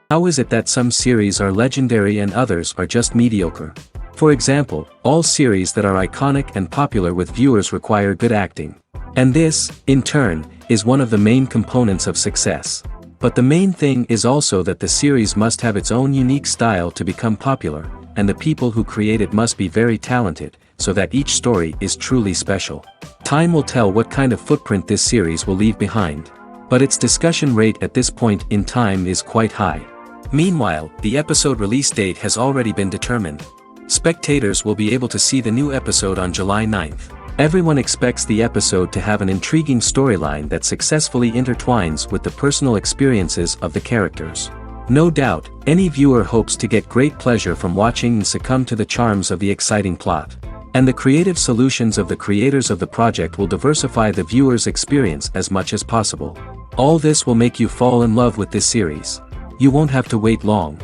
How is it that some series are legendary and others are just mediocre? For example, all series that are iconic and popular with viewers require good acting. And this, in turn, is one of the main components of success. But the main thing is also that the series must have its own unique style to become popular, and the people who create it must be very talented, so that each story is truly special. Time will tell what kind of footprint this series will leave behind. But its discussion rate at this point in time is quite high. Meanwhile, the episode release date has already been determined. Spectators will be able to see the new episode on July 9th. Everyone expects the episode to have an intriguing storyline that successfully intertwines with the personal experiences of the characters. No doubt, any viewer hopes to get great pleasure from watching and succumb to the charms of the exciting plot. And the creative solutions of the creators of the project will diversify the viewer's experience as much as possible. All this will make you fall in love with this series. You won't have to wait long.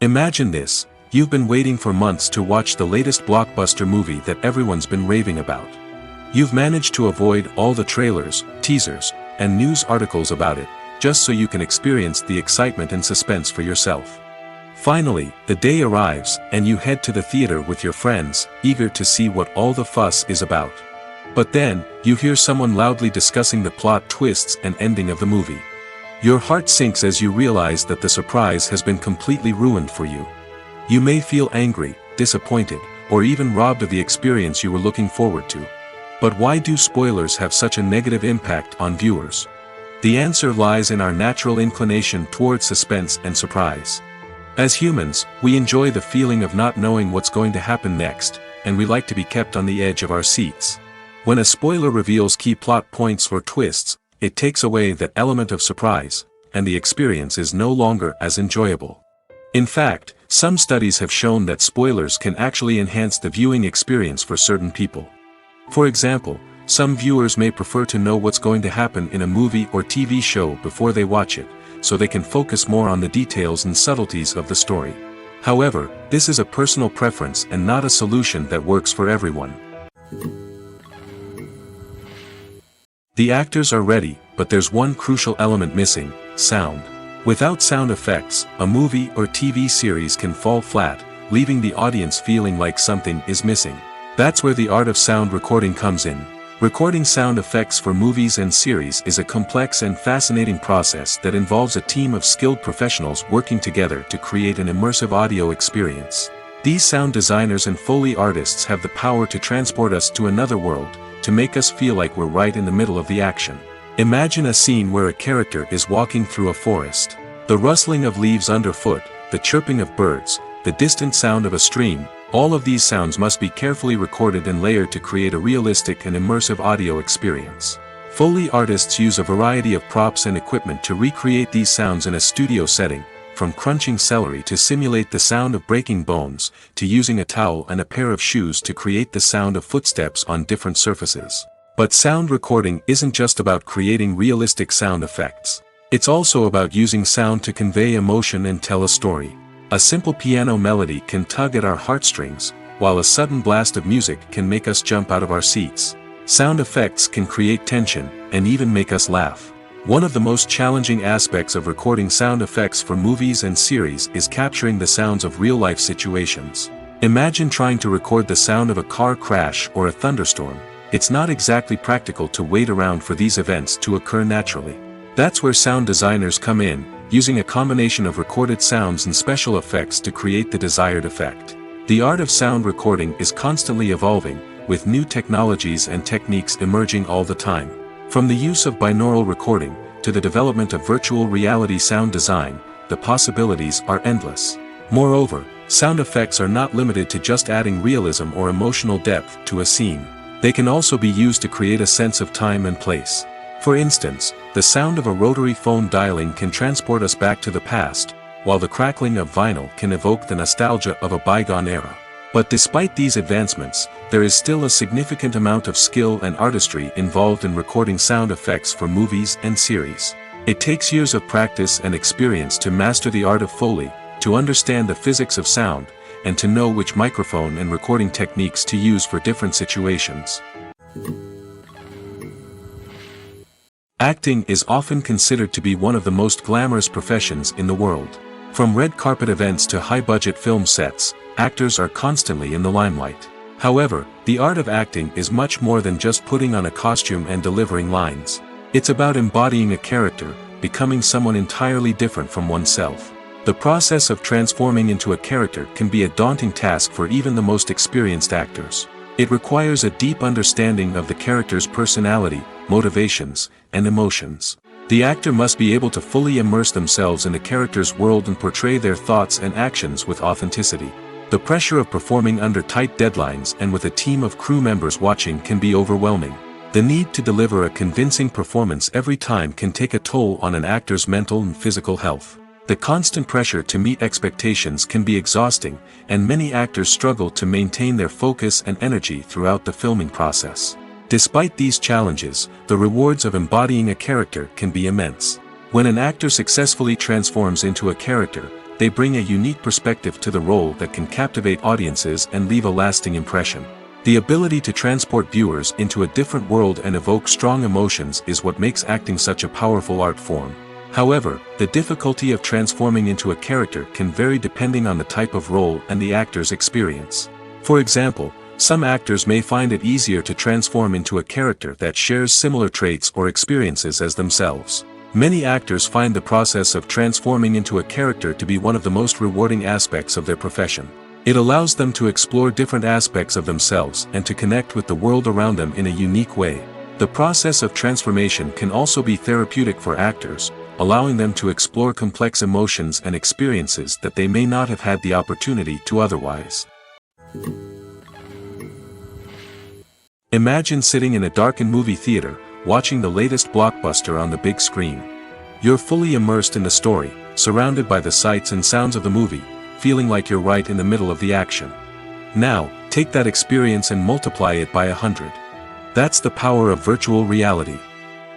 Imagine this, you've been waiting for months to watch the latest blockbuster movie that everyone's been raving about. You've managed to avoid all the trailers, teasers, and news articles about it, just so you can experience the excitement and suspense for yourself. Finally, the day arrives, and you head to the theater with your friends, eager to see what all the fuss is about. But then, you hear someone loudly discussing the plot twists and ending of the movie. Your heart sinks as you realize that the surprise has been completely ruined for you. You may feel angry, disappointed, or even robbed of the experience you were looking forward to. But why do spoilers have such a negative impact on viewers? The answer lies in our natural inclination towards suspense and surprise. As humans, we enjoy the feeling of not knowing what's going to happen next, and we like to be kept on the edge of our seats. When a spoiler reveals key plot points or twists, it takes away that element of surprise, and the experience is no longer as enjoyable. In fact, some studies have shown that spoilers can actually enhance the viewing experience for certain people. For example, some viewers may prefer to know what's going to happen in a movie or TV show before they watch it, so they can focus more on the details and subtleties of the story. However, this is a personal preference and not a solution that works for everyone. The actors are ready, but there's one crucial element missing: sound. Without sound effects, a movie or TV series can fall flat, leaving the audience feeling like something is missing. That's where the art of sound recording comes in. Recording sound effects for movies and series is a complex and fascinating process that involves a team of skilled professionals working together to create an immersive audio experience. These sound designers and Foley artists have the power to transport us to another world, to make us feel like we're right in the middle of the action. Imagine a scene where a character is walking through a forest. The rustling of leaves underfoot, the chirping of birds, the distant sound of a stream, all of these sounds must be carefully recorded and layered to create a realistic and immersive audio experience. Foley artists use a variety of props and equipment to recreate these sounds in a studio setting, from crunching celery to simulate the sound of breaking bones, to using a towel and a pair of shoes to create the sound of footsteps on different surfaces. But sound recording isn't just about creating realistic sound effects. It's also about using sound to convey emotion and tell a story. A simple piano melody can tug at our heartstrings, while a sudden blast of music can make us jump out of our seats. Sound effects can create tension, and even make us laugh. One of the most challenging aspects of recording sound effects for movies and series is capturing the sounds of real-life situations. Imagine trying to record the sound of a car crash or a thunderstorm. It's not exactly practical to wait around for these events to occur naturally. That's where sound designers come in, using a combination of recorded sounds and special effects to create the desired effect. The art of sound recording is constantly evolving, with new technologies and techniques emerging all the time. From the use of binaural recording, to the development of virtual reality sound design, the possibilities are endless. Moreover, sound effects are not limited to just adding realism or emotional depth to a scene. They can also be used to create a sense of time and place. For instance, the sound of a rotary phone dialing can transport us back to the past, while the crackling of vinyl can evoke the nostalgia of a bygone era. But despite these advancements, there is still a significant amount of skill and artistry involved in recording sound effects for movies and series. It takes years of practice and experience to master the art of Foley, to understand the physics of sound, and to know which microphone and recording techniques to use for different situations. Acting is often considered to be one of the most glamorous professions in the world. From red carpet events to high-budget film sets, actors are constantly in the limelight. However, the art of acting is much more than just putting on a costume and delivering lines. It's about embodying a character, becoming someone entirely different from oneself. The process of transforming into a character can be a daunting task for even the most experienced actors. It requires a deep understanding of the character's personality, motivations, and emotions. The actor must be able to fully immerse themselves in the character's world and portray their thoughts and actions with authenticity. The pressure of performing under tight deadlines and with a team of crew members watching can be overwhelming. The need to deliver a convincing performance every time can take a toll on an actor's mental and physical health. The constant pressure to meet expectations can be exhausting, and many actors struggle to maintain their focus and energy throughout the filming process. Despite these challenges, the rewards of embodying a character can be immense. When an actor successfully transforms into a character, they bring a unique perspective to the role that can captivate audiences and leave a lasting impression. The ability to transport viewers into a different world and evoke strong emotions is what makes acting such a powerful art form. However, the difficulty of transforming into a character can vary depending on the type of role and the actor's experience. For example, some actors may find it easier to transform into a character that shares similar traits or experiences as themselves. Many actors find the process of transforming into a character to be one of the most rewarding aspects of their profession. It allows them to explore different aspects of themselves and to connect with the world around them in a unique way. The process of transformation can also be therapeutic for actors, allowing them to explore complex emotions and experiences that they may not have had the opportunity to otherwise. Imagine sitting in a darkened movie theater, watching the latest blockbuster on the big screen. You're fully immersed in the story, surrounded by the sights and sounds of the movie, feeling like you're right in the middle of the action. Now, take that experience and multiply it by 100. That's the power of virtual reality.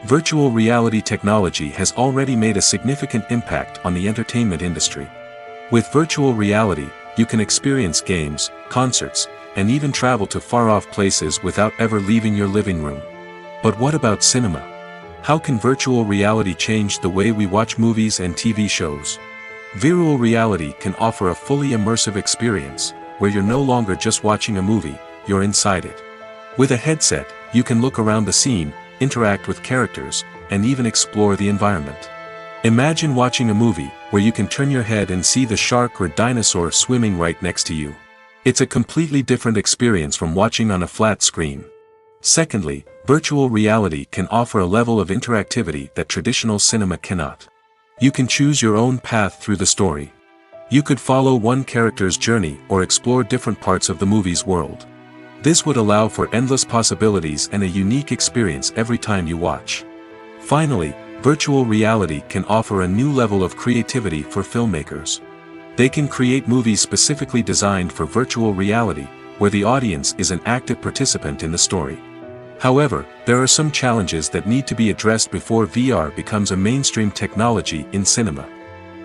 Virtual reality technology has already made a significant impact on the entertainment industry. With virtual reality, you can experience games, concerts, and even travel to far-off places without ever leaving your living room. But what about cinema? How can virtual reality change the way we watch movies and TV shows? Virtual reality can offer a fully immersive experience, where you're no longer just watching a movie, you're inside it. With a headset, you can look around the scene, interact with characters, and even explore the environment. Imagine watching a movie, where you can turn your head and see the shark or dinosaur swimming right next to you. It's a completely different experience from watching on a flat screen. Secondly, virtual reality can offer a level of interactivity that traditional cinema cannot. You can choose your own path through the story. You could follow one character's journey or explore different parts of the movie's world. This would allow for endless possibilities and a unique experience every time you watch. Finally, virtual reality can offer a new level of creativity for filmmakers. They can create movies specifically designed for virtual reality, where the audience is an active participant in the story. However, there are some challenges that need to be addressed before VR becomes a mainstream technology in cinema.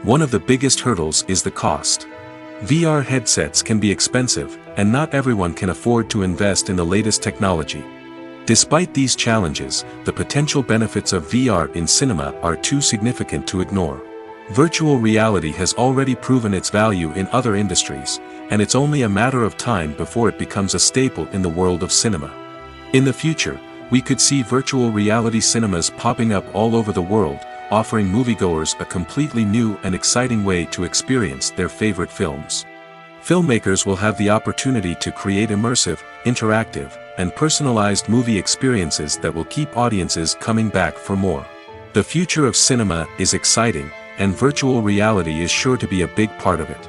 One of the biggest hurdles is the cost. VR headsets can be expensive, and not everyone can afford to invest in the latest technology. Despite these challenges, the potential benefits of VR in cinema are too significant to ignore. Virtual reality has already proven its value in other industries, and it's only a matter of time before it becomes a staple in the world of cinema. In the future, we could see virtual reality cinemas popping up all over the world, offering moviegoers a completely new and exciting way to experience their favorite films. Filmmakers will have the opportunity to create immersive, interactive, and personalized movie experiences that will keep audiences coming back for more. The future of cinema is exciting, and virtual reality is sure to be a big part of it.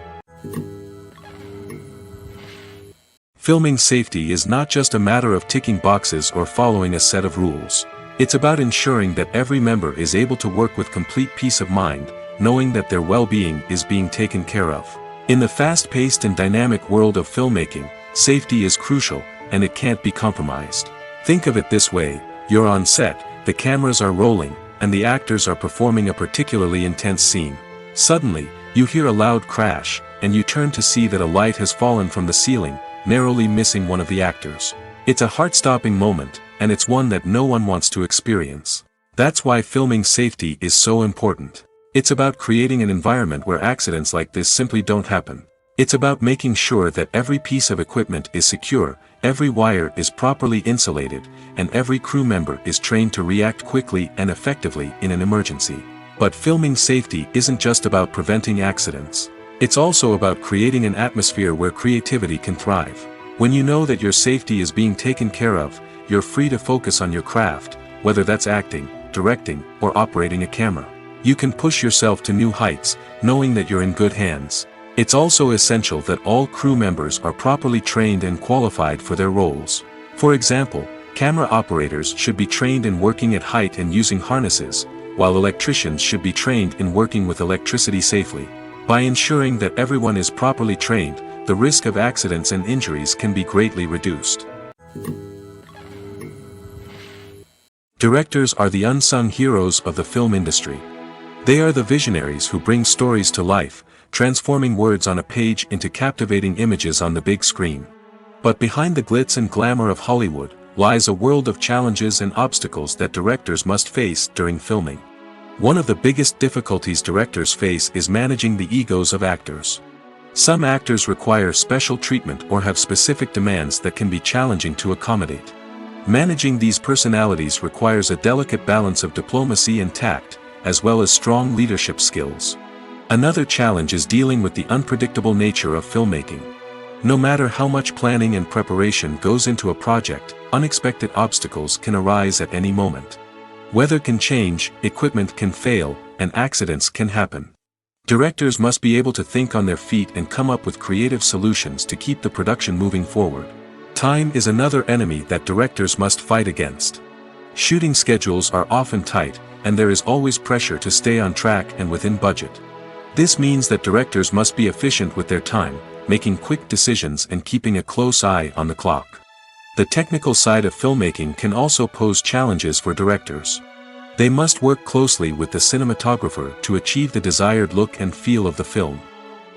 Filming safety is not just a matter of ticking boxes or following a set of rules. It's about ensuring that every member is able to work with complete peace of mind, knowing that their well-being is being taken care of. In the fast-paced and dynamic world of filmmaking, safety is crucial, and it can't be compromised. Think of it this way: you're on set, the cameras are rolling, and the actors are performing a particularly intense scene. Suddenly, you hear a loud crash, and you turn to see that a light has fallen from the ceiling, narrowly missing one of the actors. It's a heart-stopping moment, and it's one that no one wants to experience. That's why filming safety is so important. It's about creating an environment where accidents like this simply don't happen. It's about making sure that every piece of equipment is secure, every wire is properly insulated, and every crew member is trained to react quickly and effectively in an emergency. But filming safety isn't just about preventing accidents. It's also about creating an atmosphere where creativity can thrive. When you know that your safety is being taken care of, you're free to focus on your craft, whether that's acting, directing, or operating a camera. You can push yourself to new heights, knowing that you're in good hands. It's also essential that all crew members are properly trained and qualified for their roles. For example, camera operators should be trained in working at height and using harnesses, while electricians should be trained in working with electricity safely. By ensuring that everyone is properly trained, the risk of accidents and injuries can be greatly reduced. Directors are the unsung heroes of the film industry. They are the visionaries who bring stories to life, transforming words on a page into captivating images on the big screen. But behind the glitz and glamour of Hollywood, lies a world of challenges and obstacles that directors must face during filming. One of the biggest difficulties directors face is managing the egos of actors. Some actors require special treatment or have specific demands that can be challenging to accommodate. Managing these personalities requires a delicate balance of diplomacy and tact, as well as strong leadership skills. Another challenge is dealing with the unpredictable nature of filmmaking. No matter how much planning and preparation goes into a project, unexpected obstacles can arise at any moment. Weather can change, equipment can fail, and accidents can happen. Directors must be able to think on their feet and come up with creative solutions to keep the production moving forward. Time is another enemy that directors must fight against. Shooting schedules are often tight, and there is always pressure to stay on track and within budget. This means that directors must be efficient with their time, making quick decisions and keeping a close eye on the clock. The technical side of filmmaking can also pose challenges for directors. They must work closely with the cinematographer to achieve the desired look and feel of the film.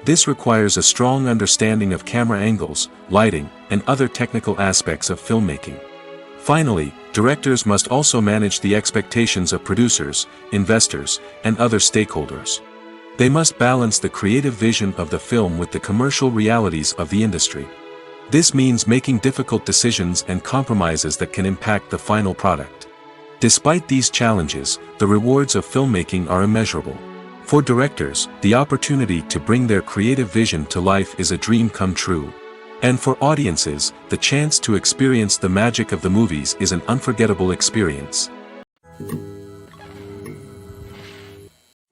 This requires a strong understanding of camera angles, lighting, and other technical aspects of filmmaking. Finally, directors must also manage the expectations of producers, investors, and other stakeholders. They must balance the creative vision of the film with the commercial realities of the industry. This means making difficult decisions and compromises that can impact the final product. Despite these challenges, the rewards of filmmaking are immeasurable. For directors, the opportunity to bring their creative vision to life is a dream come true. And for audiences, the chance to experience the magic of the movies is an unforgettable experience.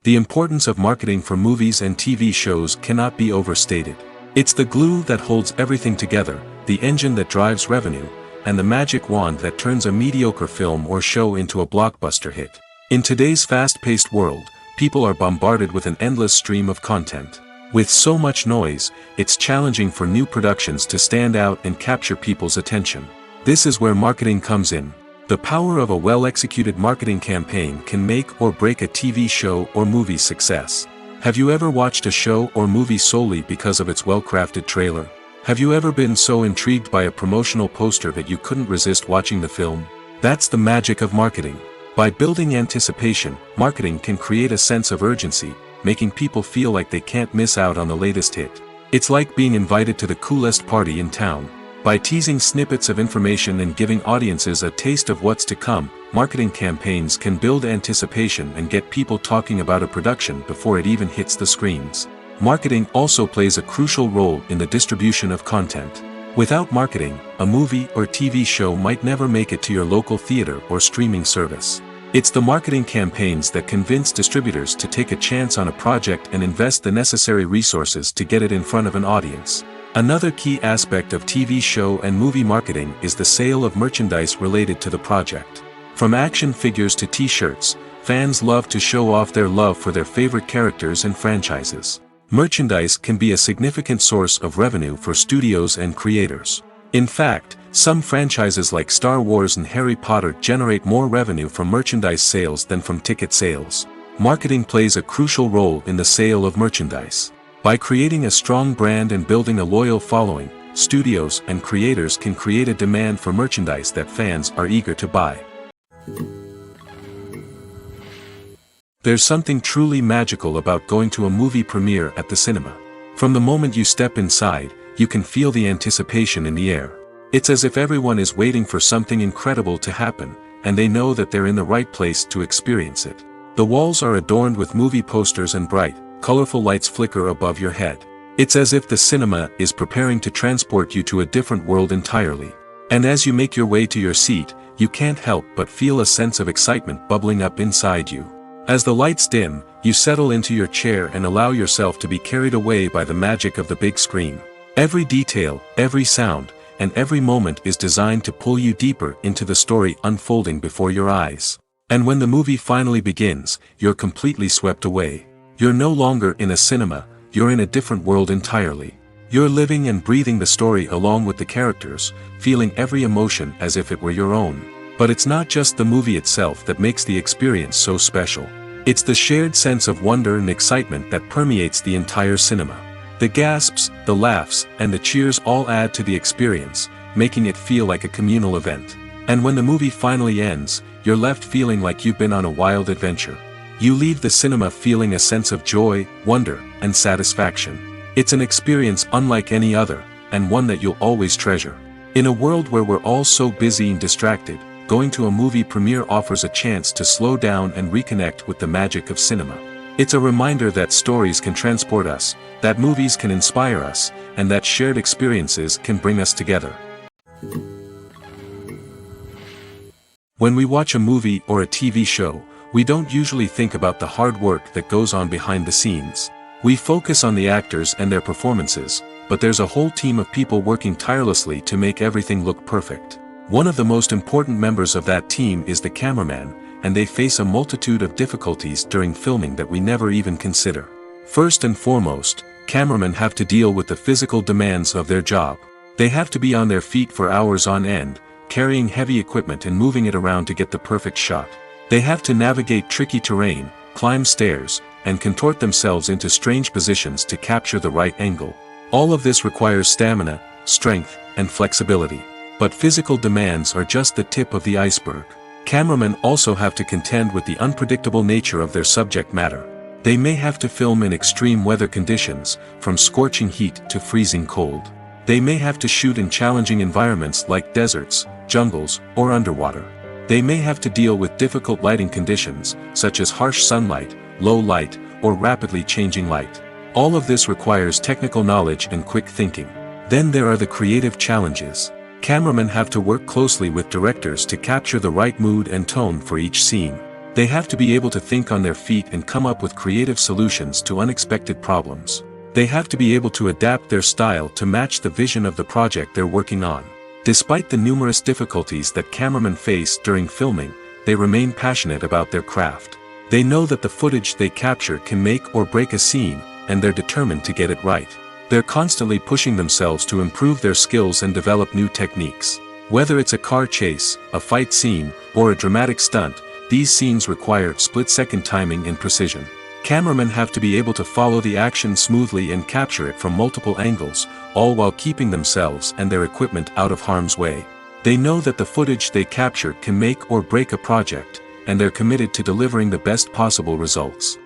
The importance of marketing for movies and TV shows cannot be overstated. It's the glue that holds everything together, the engine that drives revenue, and the magic wand that turns a mediocre film or show into a blockbuster hit. In today's fast-paced world, people are bombarded with an endless stream of content. With so much noise, it's challenging for new productions to stand out and capture people's attention. This is where marketing comes in. The power of a well-executed marketing campaign can make or break a TV show or movie's success. Have you ever watched a show or movie solely because of its well-crafted trailer? Have you ever been so intrigued by a promotional poster that you couldn't resist watching the film? That's the magic of marketing. By building anticipation, marketing can create a sense of urgency, making people feel like they can't miss out on the latest hit. It's like being invited to the coolest party in town. By teasing snippets of information and giving audiences a taste of what's to come, marketing campaigns can build anticipation and get people talking about a production before it even hits the screens. Marketing also plays a crucial role in the distribution of content. Without marketing, a movie or TV show might never make it to your local theater or streaming service. It's the marketing campaigns that convince distributors to take a chance on a project and invest the necessary resources to get it in front of an audience. Another key aspect of TV show and movie marketing is the sale of merchandise related to the project. From action figures to t-shirts, fans love to show off their love for their favorite characters and franchises. Merchandise can be a significant source of revenue for studios and creators. In fact, some franchises like Star Wars and Harry Potter generate more revenue from merchandise sales than from ticket sales. Marketing plays a crucial role in the sale of merchandise. By creating a strong brand and building a loyal following, studios and creators can create a demand for merchandise that fans are eager to buy. There's something truly magical about going to a movie premiere at the cinema. From the moment you step inside, you can feel the anticipation in the air. It's as if everyone is waiting for something incredible to happen, and they know that they're in the right place to experience it. The walls are adorned with movie posters and bright, colorful lights flicker above your head. It's as if the cinema is preparing to transport you to a different world entirely. And as you make your way to your seat, you can't help but feel a sense of excitement bubbling up inside you. As the lights dim, you settle into your chair and allow yourself to be carried away by the magic of the big screen. Every detail, every sound, and every moment is designed to pull you deeper into the story unfolding before your eyes. And when the movie finally begins, you're completely swept away. You're no longer in a cinema, you're in a different world entirely. You're living and breathing the story along with the characters, feeling every emotion as if it were your own. But it's not just the movie itself that makes the experience so special. It's the shared sense of wonder and excitement that permeates the entire cinema. The gasps, the laughs, and the cheers all add to the experience, making it feel like a communal event. And when the movie finally ends, you're left feeling like you've been on a wild adventure. You leave the cinema feeling a sense of joy, wonder, and satisfaction. It's an experience unlike any other, and one that you'll always treasure. In a world where we're all so busy and distracted, going to a movie premiere offers a chance to slow down and reconnect with the magic of cinema. It's a reminder that stories can transport us, that movies can inspire us, and that shared experiences can bring us together. When we watch a movie or a TV show, we don't usually think about the hard work that goes on behind the scenes. We focus on the actors and their performances, but there's a whole team of people working tirelessly to make everything look perfect. One of the most important members of that team is the cameraman, and they face a multitude of difficulties during filming that we never even consider. First and foremost, cameramen have to deal with the physical demands of their job. They have to be on their feet for hours on end, carrying heavy equipment and moving it around to get the perfect shot. They have to navigate tricky terrain, climb stairs, and contort themselves into strange positions to capture the right angle. All of this requires stamina, strength, and flexibility. But physical demands are just the tip of the iceberg. Cameramen also have to contend with the unpredictable nature of their subject matter. They may have to film in extreme weather conditions, from scorching heat to freezing cold. They may have to shoot in challenging environments like deserts, jungles, or underwater. They may have to deal with difficult lighting conditions, such as harsh sunlight, low light, or rapidly changing light. All of this requires technical knowledge and quick thinking. Then there are the creative challenges. Cameramen have to work closely with directors to capture the right mood and tone for each scene. They have to be able to think on their feet and come up with creative solutions to unexpected problems. They have to be able to adapt their style to match the vision of the project they're working on. Despite the numerous difficulties that cameramen face during filming, they remain passionate about their craft. They know that the footage they capture can make or break a scene, and they're determined to get it right. They're constantly pushing themselves to improve their skills and develop new techniques. Whether it's a car chase, a fight scene, or a dramatic stunt, these scenes require split-second timing and precision. Cameramen have to be able to follow the action smoothly and capture it from multiple angles, all while keeping themselves and their equipment out of harm's way. They know that the footage they capture can make or break a project, and they're committed to delivering the best possible results.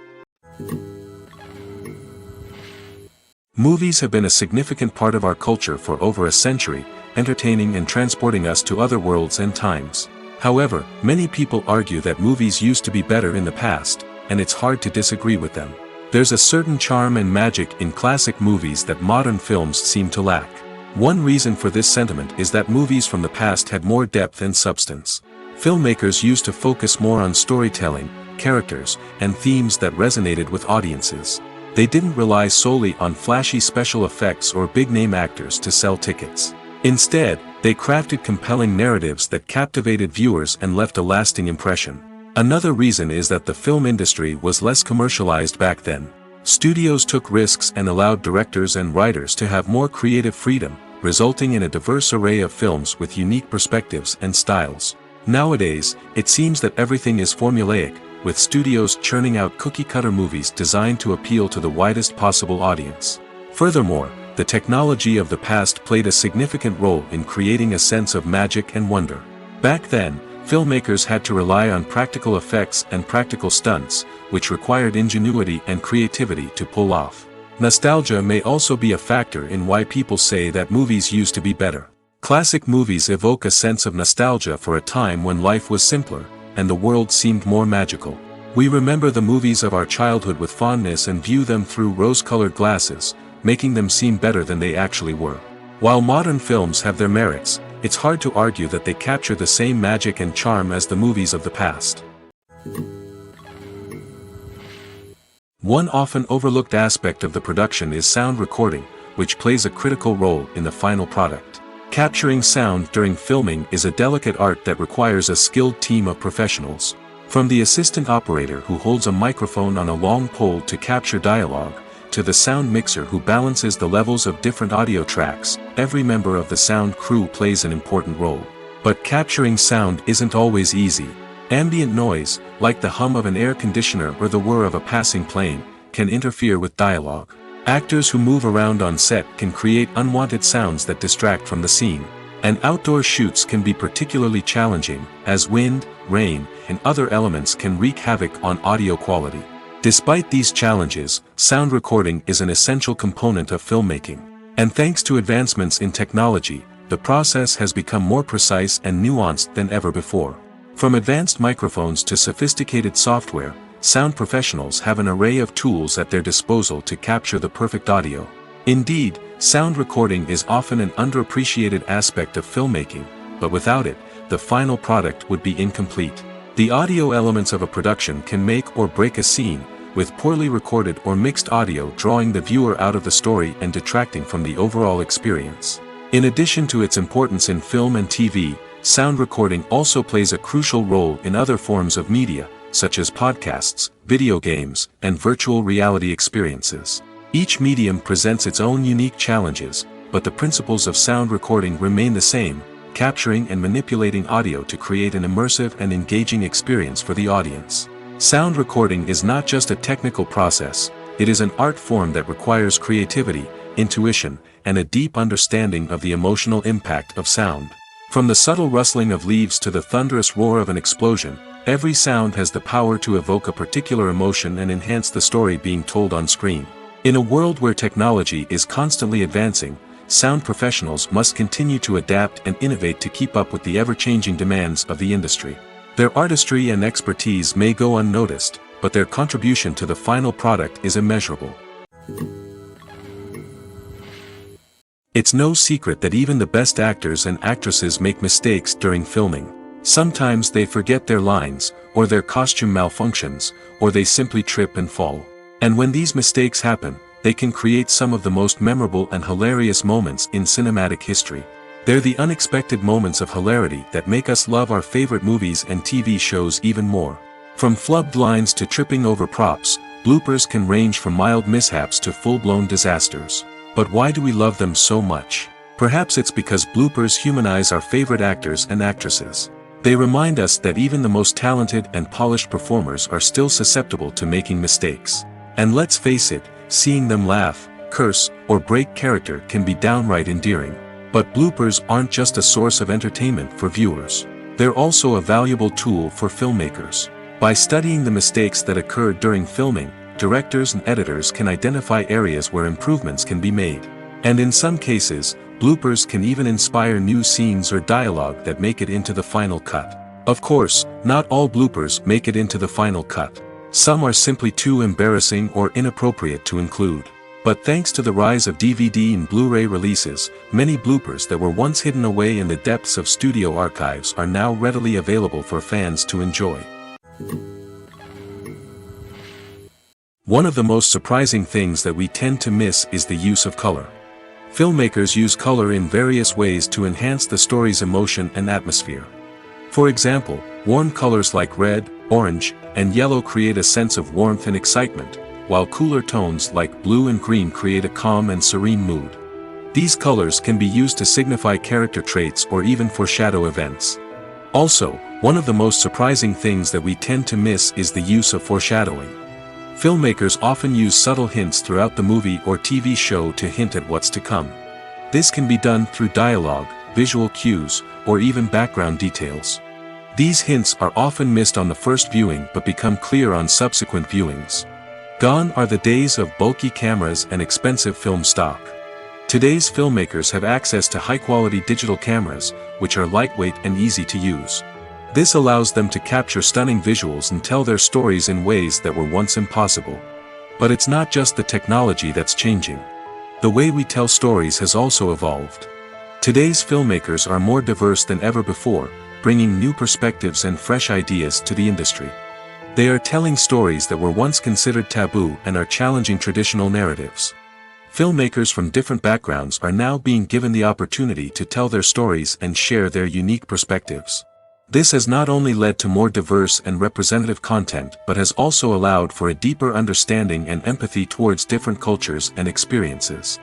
Movies have been a significant part of our culture for over a century, entertaining and transporting us to other worlds and times. However, many people argue that movies used to be better in the past, and it's hard to disagree with them. There's a certain charm and magic in classic movies that modern films seem to lack. One reason for this sentiment is that movies from the past had more depth and substance. Filmmakers used to focus more on storytelling, characters, and themes that resonated with audiences. They didn't rely solely on flashy special effects or big-name actors to sell tickets. Instead, they crafted compelling narratives that captivated viewers and left a lasting impression. Another reason is that the film industry was less commercialized back then. Studios took risks and allowed directors and writers to have more creative freedom, resulting in a diverse array of films with unique perspectives and styles. Nowadays, it seems that everything is formulaic, with studios churning out cookie-cutter movies designed to appeal to the widest possible audience. Furthermore, the technology of the past played a significant role in creating a sense of magic and wonder. Back then, filmmakers had to rely on practical effects and practical stunts, which required ingenuity and creativity to pull off. Nostalgia may also be a factor in why people say that movies used to be better. Classic movies evoke a sense of nostalgia for a time when life was simpler, and the world seemed more magical. We remember the movies of our childhood with fondness and view them through rose-colored glasses, making them seem better than they actually were. While modern films have their merits, it's hard to argue that they capture the same magic and charm as the movies of the past. One often overlooked aspect of the production is sound recording, which plays a critical role in the final product. Capturing sound during filming is a delicate art that requires a skilled team of professionals. From the assistant operator who holds a microphone on a long pole to capture dialogue, to the sound mixer who balances the levels of different audio tracks, every member of the sound crew plays an important role. But capturing sound isn't always easy. Ambient noise, like the hum of an air conditioner or the whir of a passing plane, can interfere with dialogue. Actors who move around on set can create unwanted sounds that distract from the scene. And outdoor shoots can be particularly challenging, as wind, rain, and other elements can wreak havoc on audio quality. Despite these challenges, sound recording is an essential component of filmmaking. And thanks to advancements in technology, the process has become more precise and nuanced than ever before. From advanced microphones to sophisticated software, sound professionals have an array of tools at their disposal to capture the perfect audio. Indeed, sound recording is often an underappreciated aspect of filmmaking, but without it, the final product would be incomplete. The audio elements of a production can make or break a scene, with poorly recorded or mixed audio drawing the viewer out of the story and detracting from the overall experience. In addition to its importance in film and TV, sound recording also plays a crucial role in other forms of media, such as podcasts, video games, and virtual reality experiences. Each medium presents its own unique challenges, but the principles of sound recording remain the same: capturing and manipulating audio to create an immersive and engaging experience for the audience. Sound recording is not just a technical process, it is an art form that requires creativity, intuition, and a deep understanding of the emotional impact of sound. From the subtle rustling of leaves to the thunderous roar of an explosion, every sound has the power to evoke a particular emotion and enhance the story being told on screen. In a world where technology is constantly advancing, sound professionals must continue to adapt and innovate to keep up with the ever-changing demands of the industry. Their artistry and expertise may go unnoticed, but their contribution to the final product is immeasurable. It's no secret that even the best actors and actresses make mistakes during filming. Sometimes they forget their lines, or their costume malfunctions, or they simply trip and fall. And when these mistakes happen, they can create some of the most memorable and hilarious moments in cinematic history. They're the unexpected moments of hilarity that make us love our favorite movies and TV shows even more. From flubbed lines to tripping over props, bloopers can range from mild mishaps to full-blown disasters. But why do we love them so much? Perhaps it's because bloopers humanize our favorite actors and actresses. They remind us that even the most talented and polished performers are still susceptible to making mistakes. And let's face it, seeing them laugh, curse, or break character can be downright endearing. But bloopers aren't just a source of entertainment for viewers. They're also a valuable tool for filmmakers. By studying the mistakes that occur during filming, directors and editors can identify areas where improvements can be made. And in some cases, bloopers can even inspire new scenes or dialogue that make it into the final cut. Of course, not all bloopers make it into the final cut. Some are simply too embarrassing or inappropriate to include. But thanks to the rise of DVD and Blu-ray releases, many bloopers that were once hidden away in the depths of studio archives are now readily available for fans to enjoy. One of the most surprising things that we tend to miss is the use of color. Filmmakers use color in various ways to enhance the story's emotion and atmosphere. For example, warm colors like red, orange, and yellow create a sense of warmth and excitement, while cooler tones like blue and green create a calm and serene mood. These colors can be used to signify character traits or even foreshadow events. Also, one of the most surprising things that we tend to miss is the use of foreshadowing. Filmmakers often use subtle hints throughout the movie or TV show to hint at what's to come. This can be done through dialogue, visual cues, or even background details. These hints are often missed on the first viewing but become clear on subsequent viewings. Gone are the days of bulky cameras and expensive film stock. Today's filmmakers have access to high-quality digital cameras, which are lightweight and easy to use. This allows them to capture stunning visuals and tell their stories in ways that were once impossible. But it's not just the technology that's changing. The way we tell stories has also evolved. Today's filmmakers are more diverse than ever before, bringing new perspectives and fresh ideas to the industry. They are telling stories that were once considered taboo and are challenging traditional narratives. Filmmakers from different backgrounds are now being given the opportunity to tell their stories and share their unique perspectives. This has not only led to more diverse and representative content but has also allowed for a deeper understanding and empathy towards different cultures and experiences.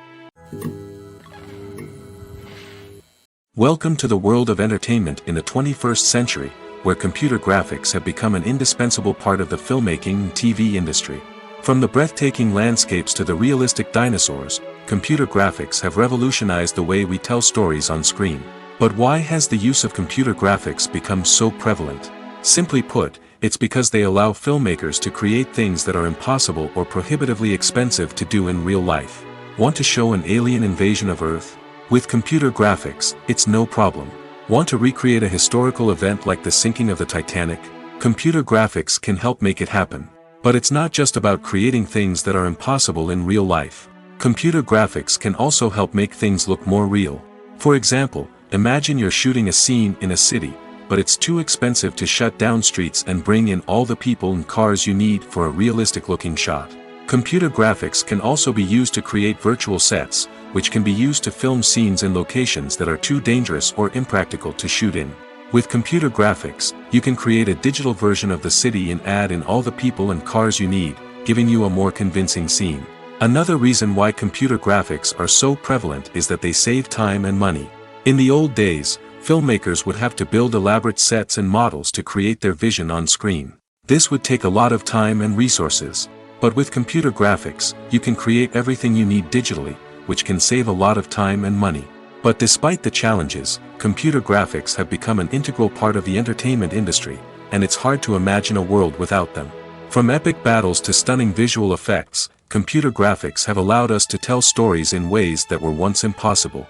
Welcome to the world of entertainment in the 21st century, where computer graphics have become an indispensable part of the filmmaking and TV industry. From the breathtaking landscapes to the realistic dinosaurs, computer graphics have revolutionized the way we tell stories on screen. But why has the use of computer graphics become so prevalent? Simply put, it's because they allow filmmakers to create things that are impossible or prohibitively expensive to do in real life. Want to show an alien invasion of Earth? With computer graphics, it's no problem. Want to recreate a historical event like the sinking of the Titanic? Computer graphics can help make it happen. But it's not just about creating things that are impossible in real life. Computer graphics can also help make things look more real. For example, imagine you're shooting a scene in a city, but it's too expensive to shut down streets and bring in all the people and cars you need for a realistic-looking shot. Computer graphics can also be used to create virtual sets, which can be used to film scenes in locations that are too dangerous or impractical to shoot in. With computer graphics, you can create a digital version of the city and add in all the people and cars you need, giving you a more convincing scene. Another reason why computer graphics are so prevalent is that they save time and money. In the old days, filmmakers would have to build elaborate sets and models to create their vision on screen. This would take a lot of time and resources. But with computer graphics, you can create everything you need digitally, which can save a lot of time and money. But despite the challenges, computer graphics have become an integral part of the entertainment industry, and it's hard to imagine a world without them. From epic battles to stunning visual effects, computer graphics have allowed us to tell stories in ways that were once impossible.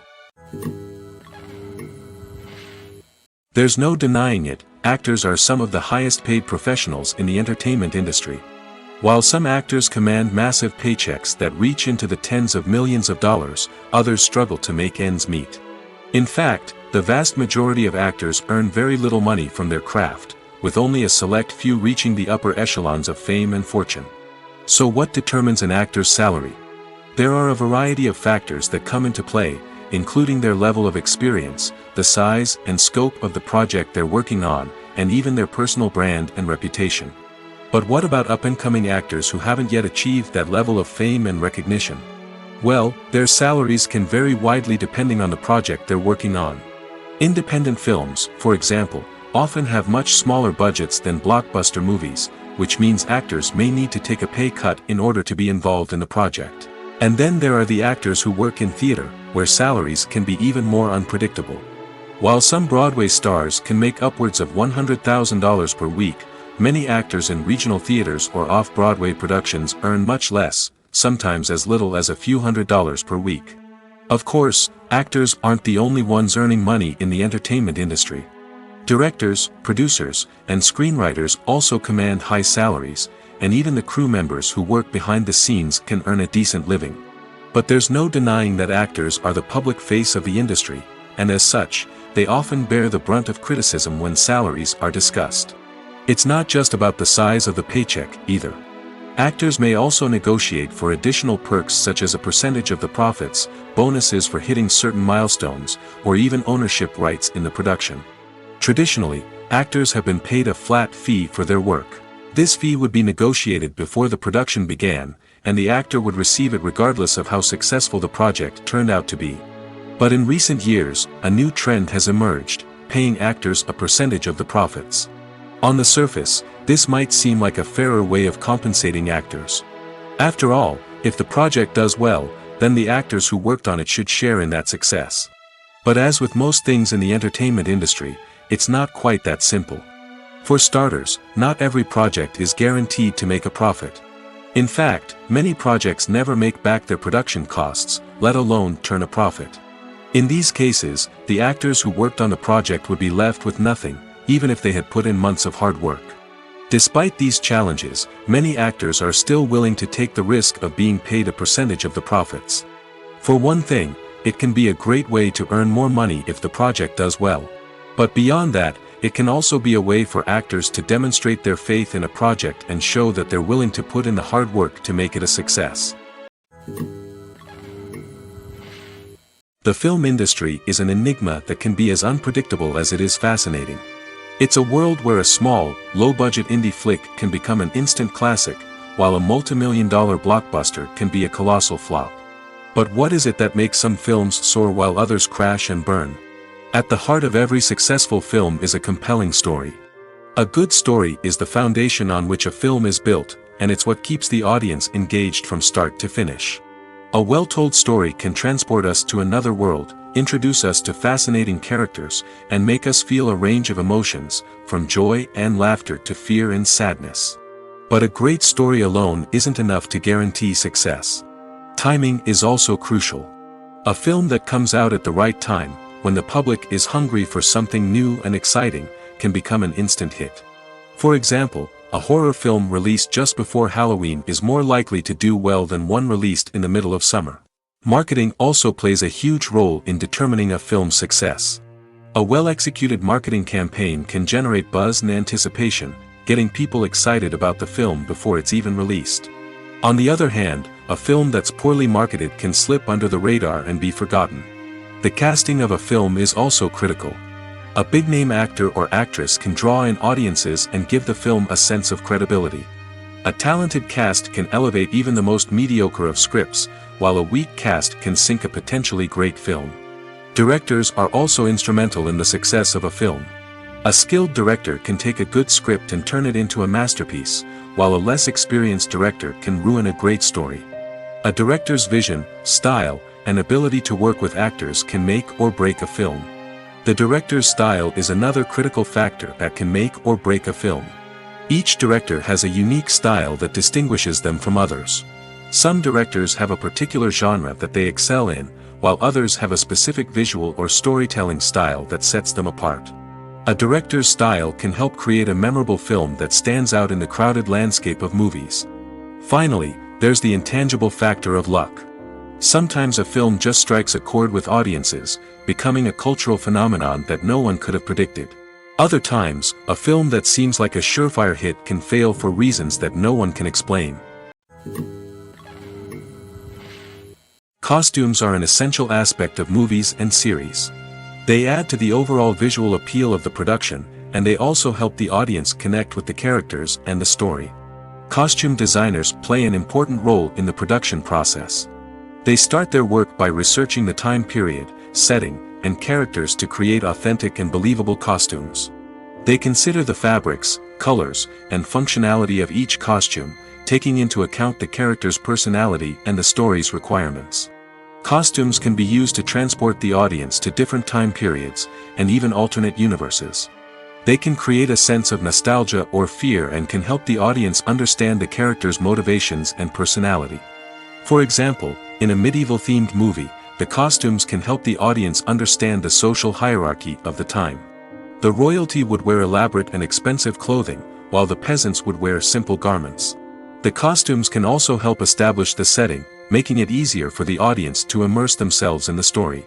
There's no denying it, actors are some of the highest paid professionals in the entertainment industry. While some actors command massive paychecks that reach into the tens of millions of dollars, others struggle to make ends meet. In fact, the vast majority of actors earn very little money from their craft, with only a select few reaching the upper echelons of fame and fortune. So what determines an actor's salary? There are a variety of factors that come into play, including their level of experience, the size and scope of the project they're working on, and even their personal brand and reputation. But what about up-and-coming actors who haven't yet achieved that level of fame and recognition? Well, their salaries can vary widely depending on the project they're working on. Independent films, for example, often have much smaller budgets than blockbuster movies, which means actors may need to take a pay cut in order to be involved in the project. And then there are the actors who work in theater, where salaries can be even more unpredictable. While some Broadway stars can make upwards of $100,000 per week, many actors in regional theaters or off-Broadway productions earn much less, sometimes as little as a few $100s per week. Of course, actors aren't the only ones earning money in the entertainment industry. Directors, producers, and screenwriters also command high salaries, and even the crew members who work behind the scenes can earn a decent living. But there's no denying that actors are the public face of the industry, and as such, they often bear the brunt of criticism when salaries are discussed. It's not just about the size of the paycheck, either. Actors may also negotiate for additional perks such as a percentage of the profits, bonuses for hitting certain milestones, or even ownership rights in the production. Traditionally, actors have been paid a flat fee for their work. This fee would be negotiated before the production began, and the actor would receive it regardless of how successful the project turned out to be. But in recent years, a new trend has emerged, paying actors a percentage of the profits. On the surface, this might seem like a fairer way of compensating actors. After all, if the project does well, then the actors who worked on it should share in that success. But as with most things in the entertainment industry, it's not quite that simple. For starters, not every project is guaranteed to make a profit. In fact, many projects never make back their production costs, let alone turn a profit. In these cases, the actors who worked on the project would be left with nothing, even if they had put in months of hard work. Despite these challenges, many actors are still willing to take the risk of being paid a percentage of the profits. For one thing, it can be a great way to earn more money if the project does well. But beyond that, it can also be a way for actors to demonstrate their faith in a project and show that they're willing to put in the hard work to make it a success. The film industry is an enigma that can be as unpredictable as it is fascinating. It's a world where a small, low-budget indie flick can become an instant classic, while a multi-million-dollar blockbuster can be a colossal flop. But what is it that makes some films soar while others crash and burn? At the heart of every successful film is a compelling story. A good story is the foundation on which a film is built, and it's what keeps the audience engaged from start to finish. A well-told story can transport us to another world, introduce us to fascinating characters, and make us feel a range of emotions, from joy and laughter to fear and sadness. But a great story alone isn't enough to guarantee success. Timing is also crucial. A film that comes out at the right time, when the public is hungry for something new and exciting, can become an instant hit. For example, a horror film released just before Halloween is more likely to do well than one released in the middle of summer. Marketing also plays a huge role in determining a film's success. A well-executed marketing campaign can generate buzz and anticipation, getting people excited about the film before it's even released. On the other hand, a film that's poorly marketed can slip under the radar and be forgotten. The casting of a film is also critical. A big-name actor or actress can draw in audiences and give the film a sense of credibility. A talented cast can elevate even the most mediocre of scripts, while a weak cast can sink a potentially great film. Directors are also instrumental in the success of a film. A skilled director can take a good script and turn it into a masterpiece, while a less experienced director can ruin a great story. A director's vision, style, and ability to work with actors can make or break a film. The director's style is another critical factor that can make or break a film. Each director has a unique style that distinguishes them from others. Some directors have a particular genre that they excel in, while others have a specific visual or storytelling style that sets them apart. A director's style can help create a memorable film that stands out in the crowded landscape of movies. Finally, there's the intangible factor of luck. Sometimes a film just strikes a chord with audiences, becoming a cultural phenomenon that no one could have predicted. Other times, a film that seems like a surefire hit can fail for reasons that no one can explain. Costumes are an essential aspect of movies and series. They add to the overall visual appeal of the production, and they also help the audience connect with the characters and the story. Costume designers play an important role in the production process. They start their work by researching the time period, setting, and characters to create authentic and believable costumes. They consider the fabrics, colors, and functionality of each costume, taking into account the character's personality and the story's requirements. Costumes can be used to transport the audience to different time periods, and even alternate universes. They can create a sense of nostalgia or fear and can help the audience understand the character's motivations and personality. For example, in a medieval-themed movie, the costumes can help the audience understand the social hierarchy of the time. The royalty would wear elaborate and expensive clothing, while the peasants would wear simple garments. The costumes can also help establish the setting, making it easier for the audience to immerse themselves in the story.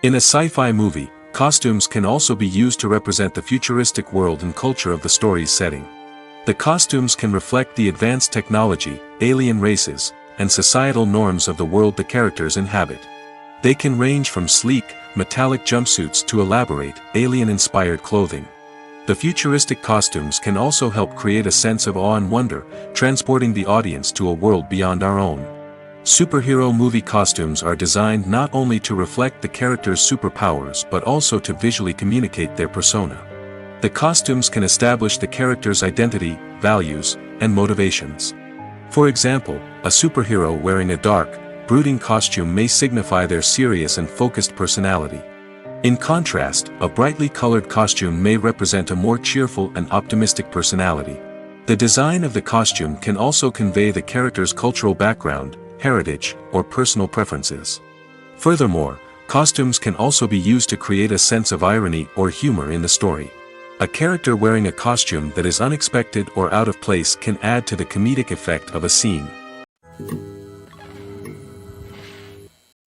In a sci-fi movie, costumes can also be used to represent the futuristic world and culture of the story's setting. The costumes can reflect the advanced technology, alien races, and societal norms of the world the characters inhabit. They can range from sleek, metallic jumpsuits to elaborate, alien-inspired clothing. The futuristic costumes can also help create a sense of awe and wonder, transporting the audience to a world beyond our own. Superhero movie costumes are designed not only to reflect the character's superpowers but also to visually communicate their persona. The costumes can establish the character's identity, values, and motivations. For example, a superhero wearing a dark, brooding costume may signify their serious and focused personality. In contrast, a brightly colored costume may represent a more cheerful and optimistic personality. The design of the costume can also convey the character's cultural background, heritage, or personal preferences. Furthermore, costumes can also be used to create a sense of irony or humor in the story. A character wearing a costume that is unexpected or out of place can add to the comedic effect of a scene.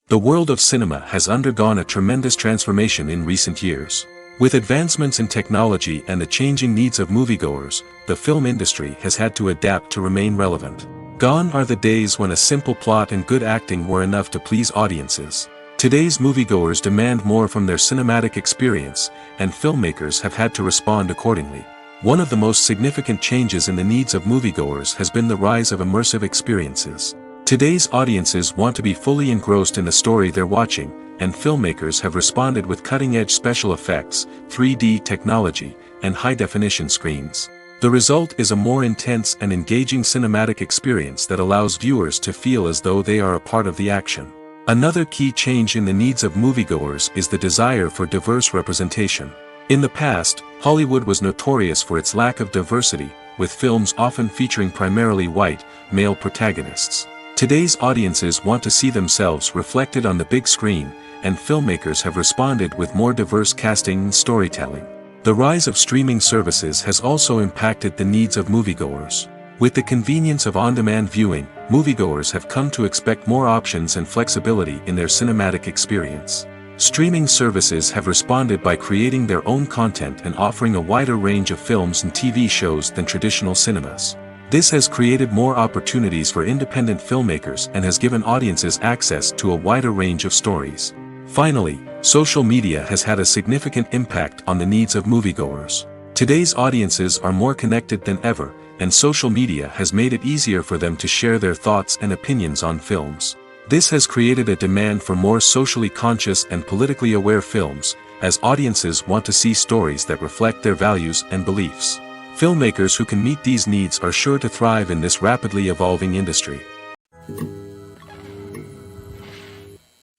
The world of cinema has undergone a tremendous transformation in recent years. With advancements in technology and the changing needs of moviegoers, the film industry has had to adapt to remain relevant. Gone are the days when a simple plot and good acting were enough to please audiences. Today's moviegoers demand more from their cinematic experience, and filmmakers have had to respond accordingly. One of the most significant changes in the needs of moviegoers has been the rise of immersive experiences. Today's audiences want to be fully engrossed in the story they're watching, and filmmakers have responded with cutting-edge special effects, 3D technology, and high-definition screens. The result is a more intense and engaging cinematic experience that allows viewers to feel as though they are a part of the action. Another key change in the needs of moviegoers is the desire for diverse representation. In the past, Hollywood was notorious for its lack of diversity, with films often featuring primarily white, male protagonists. Today's audiences want to see themselves reflected on the big screen, and filmmakers have responded with more diverse casting and storytelling. The rise of streaming services has also impacted the needs of moviegoers. With the convenience of on-demand viewing, moviegoers have come to expect more options and flexibility in their cinematic experience. Streaming services have responded by creating their own content and offering a wider range of films and TV shows than traditional cinemas. This has created more opportunities for independent filmmakers and has given audiences access to a wider range of stories. Finally, social media has had a significant impact on the needs of moviegoers. Today's audiences are more connected than ever, and social media has made it easier for them to share their thoughts and opinions on films. This has created a demand for more socially conscious and politically aware films, as audiences want to see stories that reflect their values and beliefs. Filmmakers who can meet these needs are sure to thrive in this rapidly evolving industry.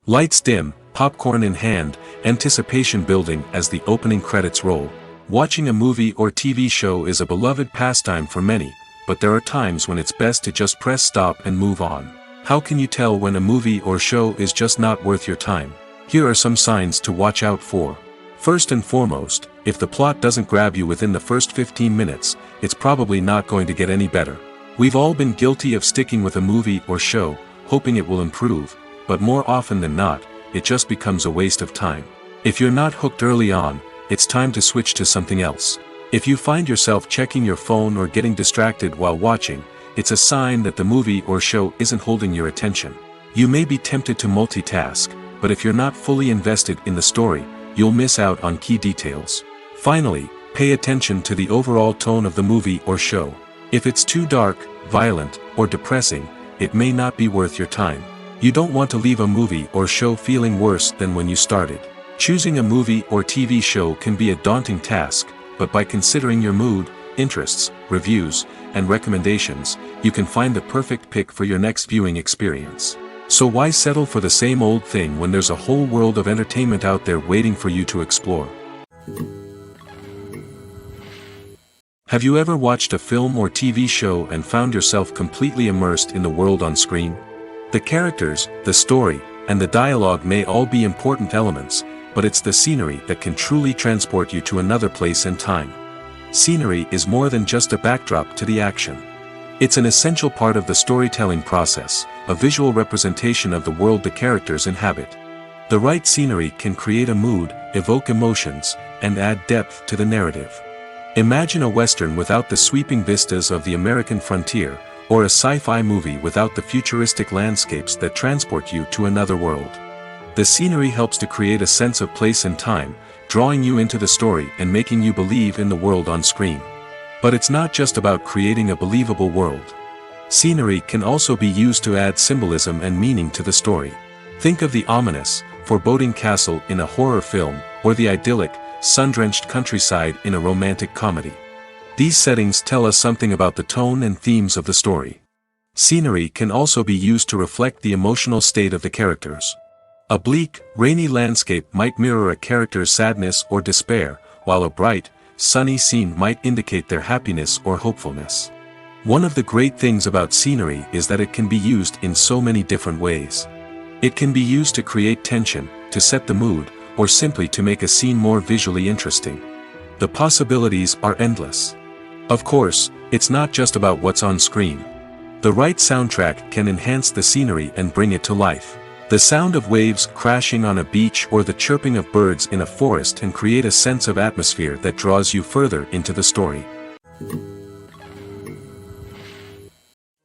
Lights dim, popcorn in hand, anticipation building as the opening credits roll. Watching a movie or TV show is a beloved pastime for many, but there are times when it's best to just press stop and move on. How can you tell when a movie or show is just not worth your time? Here are some signs to watch out for. First and foremost, if the plot doesn't grab you within the first 15 minutes, it's probably not going to get any better. We've all been guilty of sticking with a movie or show, hoping it will improve, but more often than not, it just becomes a waste of time. If you're not hooked early on, it's time to switch to something else. If you find yourself checking your phone or getting distracted while watching, it's a sign that the movie or show isn't holding your attention. You may be tempted to multitask, but if you're not fully invested in the story, you'll miss out on key details. Finally, pay attention to the overall tone of the movie or show. If it's too dark, violent, or depressing, it may not be worth your time. You don't want to leave a movie or show feeling worse than when you started. Choosing a movie or TV show can be a daunting task, but by considering your mood, interests, reviews, and recommendations, you can find the perfect pick for your next viewing experience. So why settle for the same old thing when there's a whole world of entertainment out there waiting for you to explore? Have you ever watched a film or TV show and found yourself completely immersed in the world on screen? The characters, the story, and the dialogue may all be important elements, but it's the scenery that can truly transport you to another place and time. Scenery is more than just a backdrop to the action. It's an essential part of the storytelling process, a visual representation of the world the characters inhabit. The right scenery can create a mood, evoke emotions, and add depth to the narrative. Imagine a Western without the sweeping vistas of the American frontier, or a sci-fi movie without the futuristic landscapes that transport you to another world. The scenery helps to create a sense of place and time, drawing you into the story and making you believe in the world on screen. But it's not just about creating a believable world. Scenery can also be used to add symbolism and meaning to the story. Think of the ominous, foreboding castle in a horror film, or the idyllic, sun-drenched countryside in a romantic comedy. These settings tell us something about the tone and themes of the story. Scenery can also be used to reflect the emotional state of the characters. A bleak, rainy landscape might mirror a character's sadness or despair, while a bright, sunny scene might indicate their happiness or hopefulness. One of the great things about scenery is that it can be used in so many different ways. It can be used to create tension, to set the mood, or simply to make a scene more visually interesting. The possibilities are endless. Of course, it's not just about what's on screen. The right soundtrack can enhance the scenery and bring it to life. The sound of waves crashing on a beach or the chirping of birds in a forest can create a sense of atmosphere that draws you further into the story.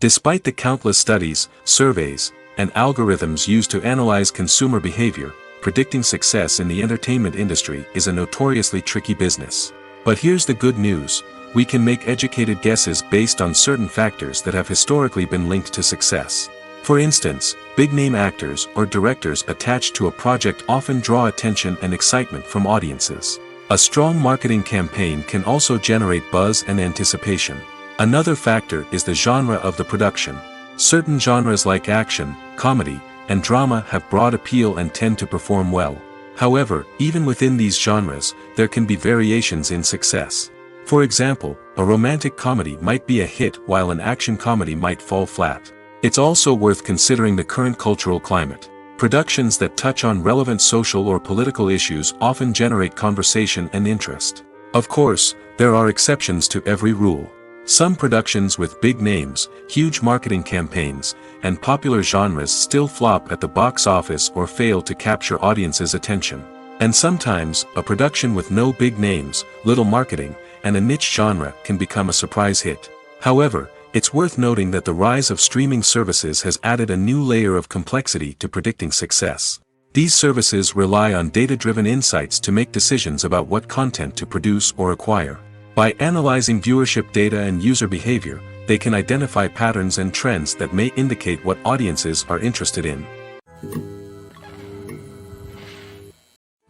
Despite the countless studies, surveys, and algorithms used to analyze consumer behavior, predicting success in the entertainment industry is a notoriously tricky business. But here's the good news: we can make educated guesses based on certain factors that have historically been linked to success. For instance, big-name actors or directors attached to a project often draw attention and excitement from audiences. A strong marketing campaign can also generate buzz and anticipation. Another factor is the genre of the production. Certain genres like action, comedy, and drama have broad appeal and tend to perform well. However, even within these genres, there can be variations in success. For example, a romantic comedy might be a hit while an action comedy might fall flat. It's also worth considering the current cultural climate. Productions that touch on relevant social or political issues often generate conversation and interest. Of course, there are exceptions to every rule. Some productions with big names, huge marketing campaigns, and popular genres still flop at the box office or fail to capture audiences' attention. And sometimes, a production with no big names, little marketing, and a niche genre can become a surprise hit. However, it's worth noting that the rise of streaming services has added a new layer of complexity to predicting success. These services rely on data-driven insights to make decisions about what content to produce or acquire. By analyzing viewership data and user behavior, they can identify patterns and trends that may indicate what audiences are interested in.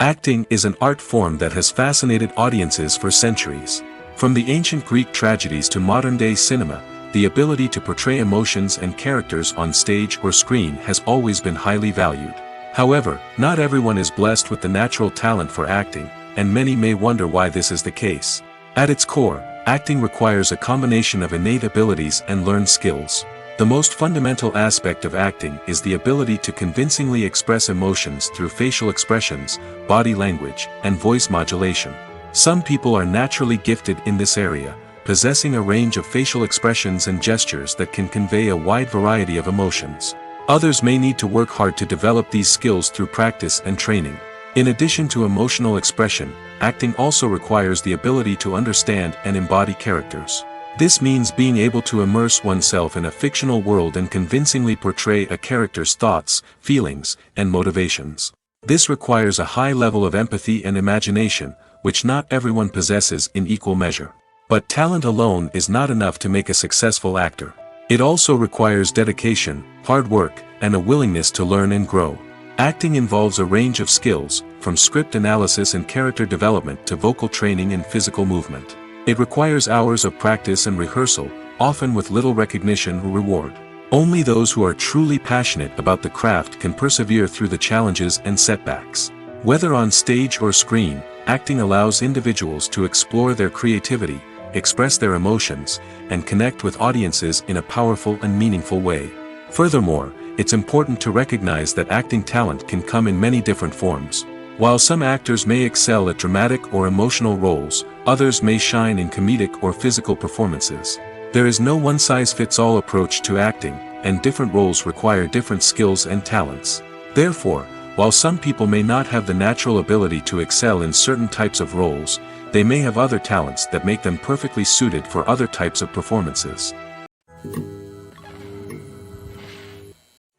Acting is an art form that has fascinated audiences for centuries. From the ancient Greek tragedies to modern-day cinema, the ability to portray emotions and characters on stage or screen has always been highly valued. However, not everyone is blessed with the natural talent for acting, and many may wonder why this is the case. At its core, acting requires a combination of innate abilities and learned skills. The most fundamental aspect of acting is the ability to convincingly express emotions through facial expressions, body language, and voice modulation. Some people are naturally gifted in this area, possessing a range of facial expressions and gestures that can convey a wide variety of emotions. Others may need to work hard to develop these skills through practice and training. In addition to emotional expression, acting also requires the ability to understand and embody characters. This means being able to immerse oneself in a fictional world and convincingly portray a character's thoughts, feelings, and motivations. This requires a high level of empathy and imagination, which not everyone possesses in equal measure. But talent alone is not enough to make a successful actor. It also requires dedication, hard work, and a willingness to learn and grow. Acting involves a range of skills, from script analysis and character development to vocal training and physical movement. It requires hours of practice and rehearsal, often with little recognition or reward. Only those who are truly passionate about the craft can persevere through the challenges and setbacks. Whether on stage or screen, acting allows individuals to explore their creativity, express their emotions, and connect with audiences in a powerful and meaningful way. Furthermore, it's important to recognize that acting talent can come in many different forms. While some actors may excel at dramatic or emotional roles, others may shine in comedic or physical performances. There is no one-size-fits-all approach to acting, and different roles require different skills and talents. Therefore, while some people may not have the natural ability to excel in certain types of roles, they may have other talents that make them perfectly suited for other types of performances.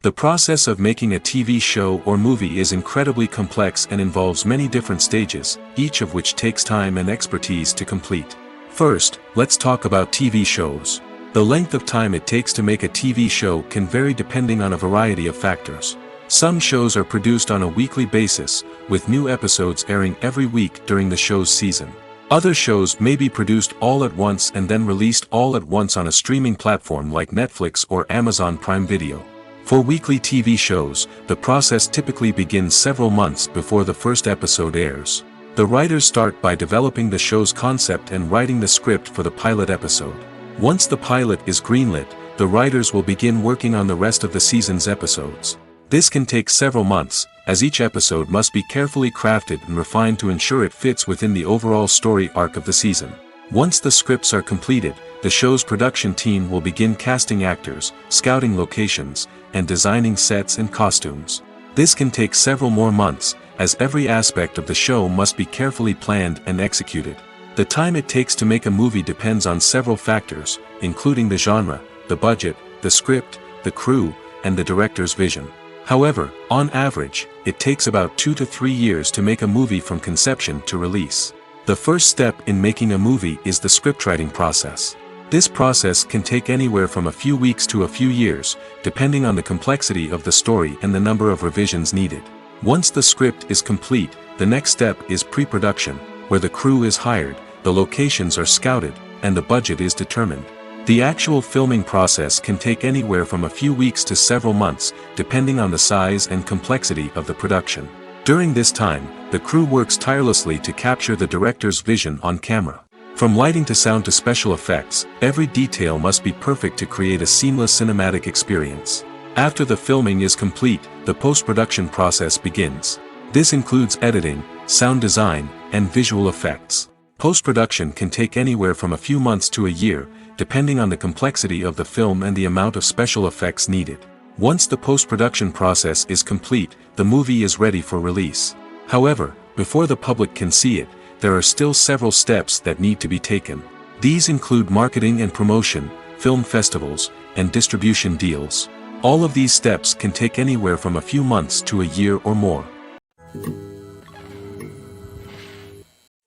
The process of making a TV show or movie is incredibly complex and involves many different stages, each of which takes time and expertise to complete. First, let's talk about TV shows. The length of time it takes to make a TV show can vary depending on a variety of factors. Some shows are produced on a weekly basis, with new episodes airing every week during the show's season. Other shows may be produced all at once and then released all at once on a streaming platform like Netflix or Amazon Prime Video. For weekly TV shows, the process typically begins several months before the first episode airs. The writers start by developing the show's concept and writing the script for the pilot episode. Once the pilot is greenlit, the writers will begin working on the rest of the season's episodes. This can take several months, as each episode must be carefully crafted and refined to ensure it fits within the overall story arc of the season. Once the scripts are completed, the show's production team will begin casting actors, scouting locations, and designing sets and costumes. This can take several more months, as every aspect of the show must be carefully planned and executed. The time it takes to make a movie depends on several factors, including the genre, the budget, the script, the crew, and the director's vision. However, on average, it takes about 2 to 3 years to make a movie from conception to release. The first step in making a movie is the scriptwriting process. This process can take anywhere from a few weeks to a few years, depending on the complexity of the story and the number of revisions needed. Once the script is complete, the next step is pre-production, where the crew is hired, the locations are scouted, and the budget is determined. The actual filming process can take anywhere from a few weeks to several months, depending on the size and complexity of the production. During this time, the crew works tirelessly to capture the director's vision on camera. From lighting to sound to special effects, every detail must be perfect to create a seamless cinematic experience. After the filming is complete, the post-production process begins. This includes editing, sound design, and visual effects. Post-production can take anywhere from a few months to a year, depending on the complexity of the film and the amount of special effects needed. Once the post-production process is complete, the movie is ready for release. However, before the public can see it, there are still several steps that need to be taken. These include marketing and promotion, film festivals, and distribution deals. All of these steps can take anywhere from a few months to a year or more.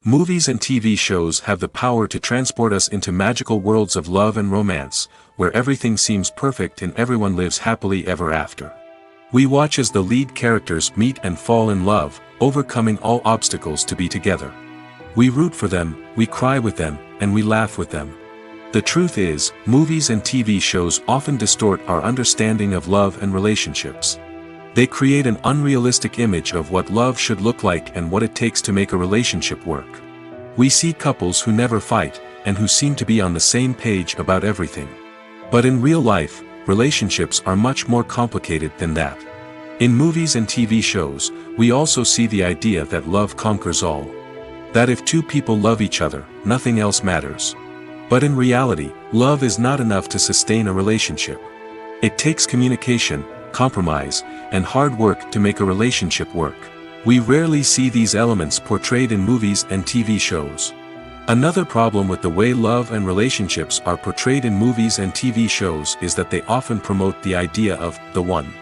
Movies and TV shows have the power to transport us into magical worlds of love and romance, where everything seems perfect and everyone lives happily ever after. We watch as the lead characters meet and fall in love, overcoming all obstacles to be together. We root for them, we cry with them, and we laugh with them. The truth is, movies and TV shows often distort our understanding of love and relationships. They create an unrealistic image of what love should look like and what it takes to make a relationship work. We see couples who never fight, and who seem to be on the same page about everything. But in real life, relationships are much more complicated than that. In movies and TV shows, we also see the idea that love conquers all. That if two people love each other, nothing else matters. But in reality, love is not enough to sustain a relationship. It takes communication, compromise, and hard work to make a relationship work. We rarely see these elements portrayed in movies and TV shows. Another problem with the way love and relationships are portrayed in movies and TV shows is that they often promote the idea of the one.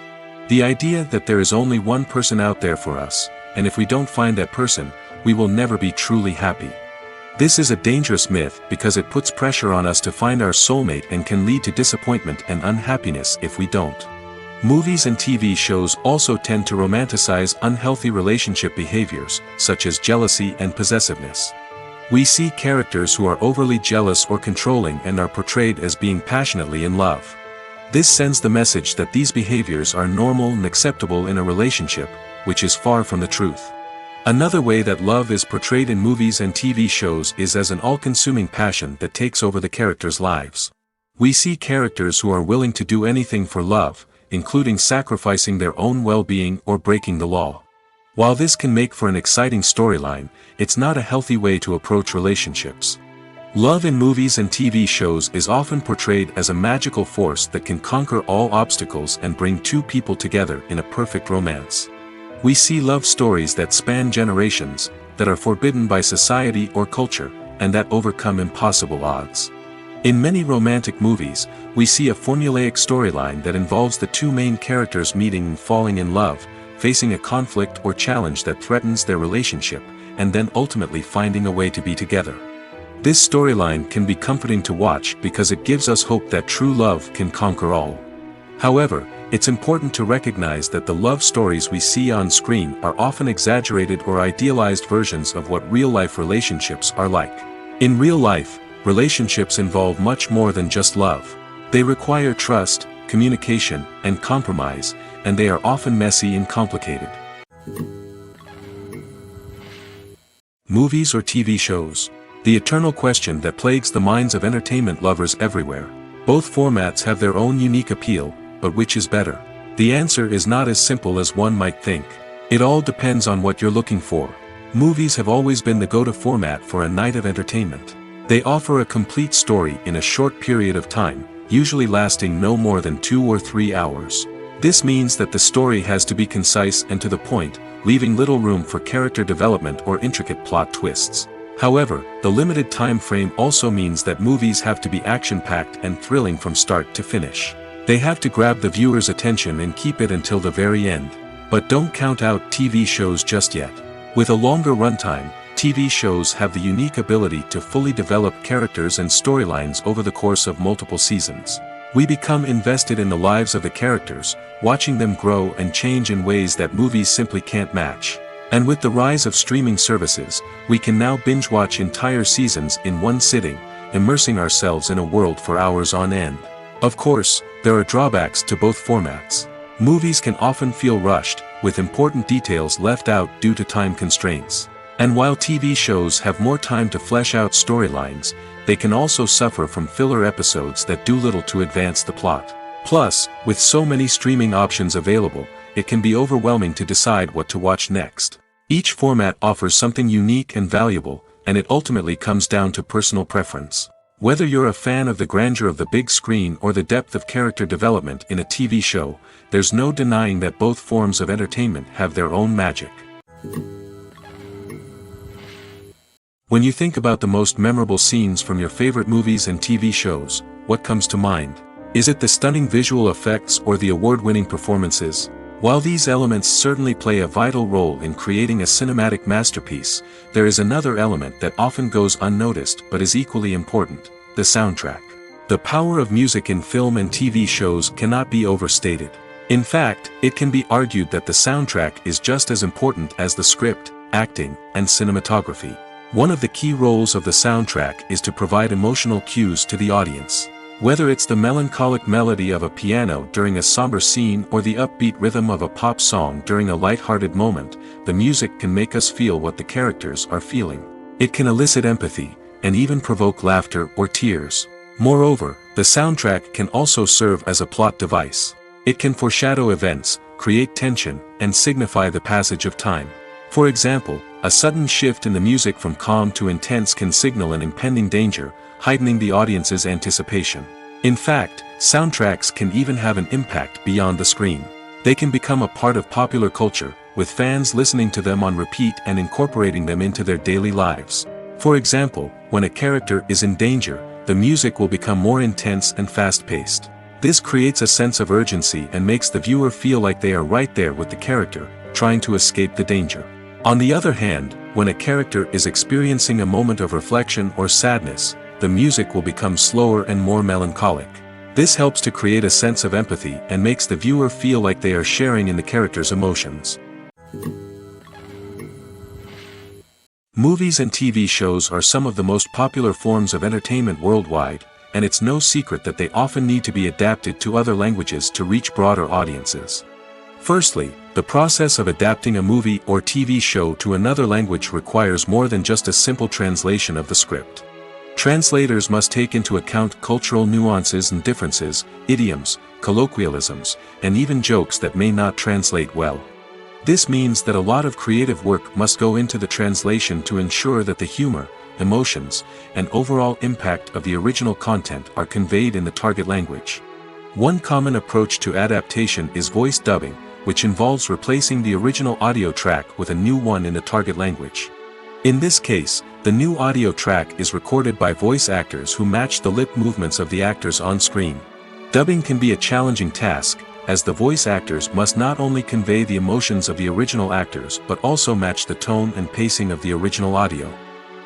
The idea that there is only one person out there for us, and if we don't find that person, we will never be truly happy. This is a dangerous myth because it puts pressure on us to find our soulmate and can lead to disappointment and unhappiness if we don't. Movies and TV shows also tend to romanticize unhealthy relationship behaviors, such as jealousy and possessiveness. We see characters who are overly jealous or controlling and are portrayed as being passionately in love. This sends the message that these behaviors are normal and acceptable in a relationship, which is far from the truth. Another way that love is portrayed in movies and TV shows is as an all-consuming passion that takes over the characters' lives. We see characters who are willing to do anything for love, including sacrificing their own well-being or breaking the law. While this can make for an exciting storyline, it's not a healthy way to approach relationships. Love in movies and TV shows is often portrayed as a magical force that can conquer all obstacles and bring two people together in a perfect romance. We see love stories that span generations, that are forbidden by society or culture, and that overcome impossible odds. In many romantic movies, we see a formulaic storyline that involves the two main characters meeting and falling in love, facing a conflict or challenge that threatens their relationship, and then ultimately finding a way to be together. This storyline can be comforting to watch because it gives us hope that true love can conquer all. However, it's important to recognize that the love stories we see on screen are often exaggerated or idealized versions of what real-life relationships are like. In real life, relationships involve much more than just love. They require trust, communication, and compromise, and they are often messy and complicated. Movies or TV shows? The eternal question that plagues the minds of entertainment lovers everywhere. Both formats have their own unique appeal, but which is better? The answer is not as simple as one might think. It all depends on what you're looking for. Movies have always been the go-to format for a night of entertainment. They offer a complete story in a short period of time, usually lasting no more than 2 or 3 hours. This means that the story has to be concise and to the point, leaving little room for character development or intricate plot twists. However, the limited time frame also means that movies have to be action-packed and thrilling from start to finish. They have to grab the viewer's attention and keep it until the very end. But don't count out TV shows just yet. With a longer runtime, TV shows have the unique ability to fully develop characters and storylines over the course of multiple seasons. We become invested in the lives of the characters, watching them grow and change in ways that movies simply can't match. And with the rise of streaming services, we can now binge-watch entire seasons in one sitting, immersing ourselves in a world for hours on end. Of course, there are drawbacks to both formats. Movies can often feel rushed, with important details left out due to time constraints. And while TV shows have more time to flesh out storylines, they can also suffer from filler episodes that do little to advance the plot. Plus, with so many streaming options available, it can be overwhelming to decide what to watch next. Each format offers something unique and valuable, and it ultimately comes down to personal preference. Whether you're a fan of the grandeur of the big screen or the depth of character development in a TV show, there's no denying that both forms of entertainment have their own magic. When you think about the most memorable scenes from your favorite movies and TV shows, what comes to mind? Is it the stunning visual effects or the award-winning performances? While these elements certainly play a vital role in creating a cinematic masterpiece, there is another element that often goes unnoticed but is equally important: the soundtrack. The power of music in film and TV shows cannot be overstated. In fact, it can be argued that the soundtrack is just as important as the script, acting, and cinematography. One of the key roles of the soundtrack is to provide emotional cues to the audience. Whether it's the melancholic melody of a piano during a somber scene or the upbeat rhythm of a pop song during a light-hearted moment, the music can make us feel what the characters are feeling. It can elicit empathy, and even provoke laughter or tears. Moreover, the soundtrack can also serve as a plot device. It can foreshadow events, create tension, and signify the passage of time. For example, a sudden shift in the music from calm to intense can signal an impending danger, heightening the audience's anticipation. In fact, soundtracks can even have an impact beyond the screen. They can become a part of popular culture, with fans listening to them on repeat and incorporating them into their daily lives. For example, when a character is in danger, the music will become more intense and fast-paced. This creates a sense of urgency and makes the viewer feel like they are right there with the character, trying to escape the danger. On the other hand, when a character is experiencing a moment of reflection or sadness, the music will become slower and more melancholic. This helps to create a sense of empathy and makes the viewer feel like they are sharing in the character's emotions. Movies and TV shows are some of the most popular forms of entertainment worldwide, and it's no secret that they often need to be adapted to other languages to reach broader audiences. Firstly, the process of adapting a movie or TV show to another language requires more than just a simple translation of the script. Translators must take into account cultural nuances and differences, idioms, colloquialisms, and even jokes that may not translate well. This means that a lot of creative work must go into the translation to ensure that the humor, emotions, and overall impact of the original content are conveyed in the target language. One common approach to adaptation is voice dubbing, which involves replacing the original audio track with a new one in the target language. In this case, the new audio track is recorded by voice actors who match the lip movements of the actors on screen. Dubbing can be a challenging task, as the voice actors must not only convey the emotions of the original actors but also match the tone and pacing of the original audio.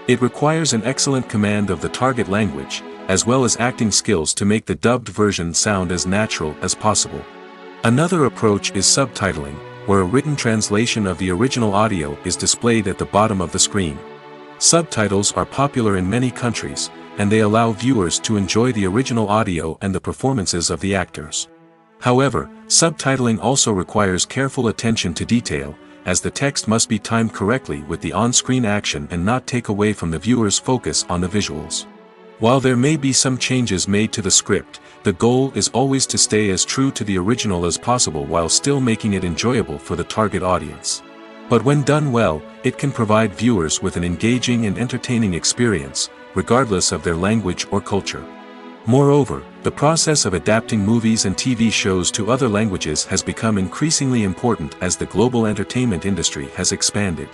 It requires an excellent command of the target language, as well as acting skills to make the dubbed version sound as natural as possible. Another approach is subtitling, where a written translation of the original audio is displayed at the bottom of the screen. Subtitles are popular in many countries, and they allow viewers to enjoy the original audio and the performances of the actors. However, subtitling also requires careful attention to detail, as the text must be timed correctly with the on-screen action and not take away from the viewer's focus on the visuals. While there may be some changes made to the script, the goal is always to stay as true to the original as possible while still making it enjoyable for the target audience. But when done well, it can provide viewers with an engaging and entertaining experience, regardless of their language or culture. Moreover, the process of adapting movies and TV shows to other languages has become increasingly important as the global entertainment industry has expanded.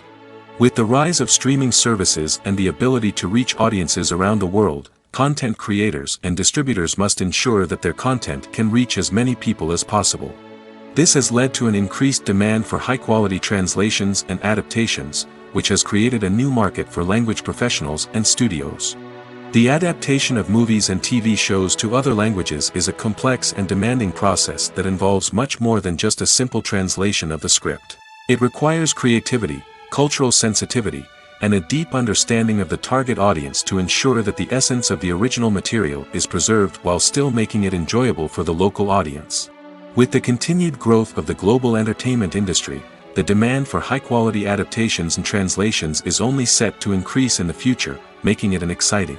With the rise of streaming services and the ability to reach audiences around the world, content creators and distributors must ensure that their content can reach as many people as possible. This has led to an increased demand for high-quality translations and adaptations, which has created a new market for language professionals and studios. The adaptation of movies and TV shows to other languages is a complex and demanding process that involves much more than just a simple translation of the script. It requires creativity, cultural sensitivity, and a deep understanding of the target audience to ensure that the essence of the original material is preserved while still making it enjoyable for the local audience. With the continued growth of the global entertainment industry, the demand for high-quality adaptations and translations is only set to increase in the future, making it an exciting.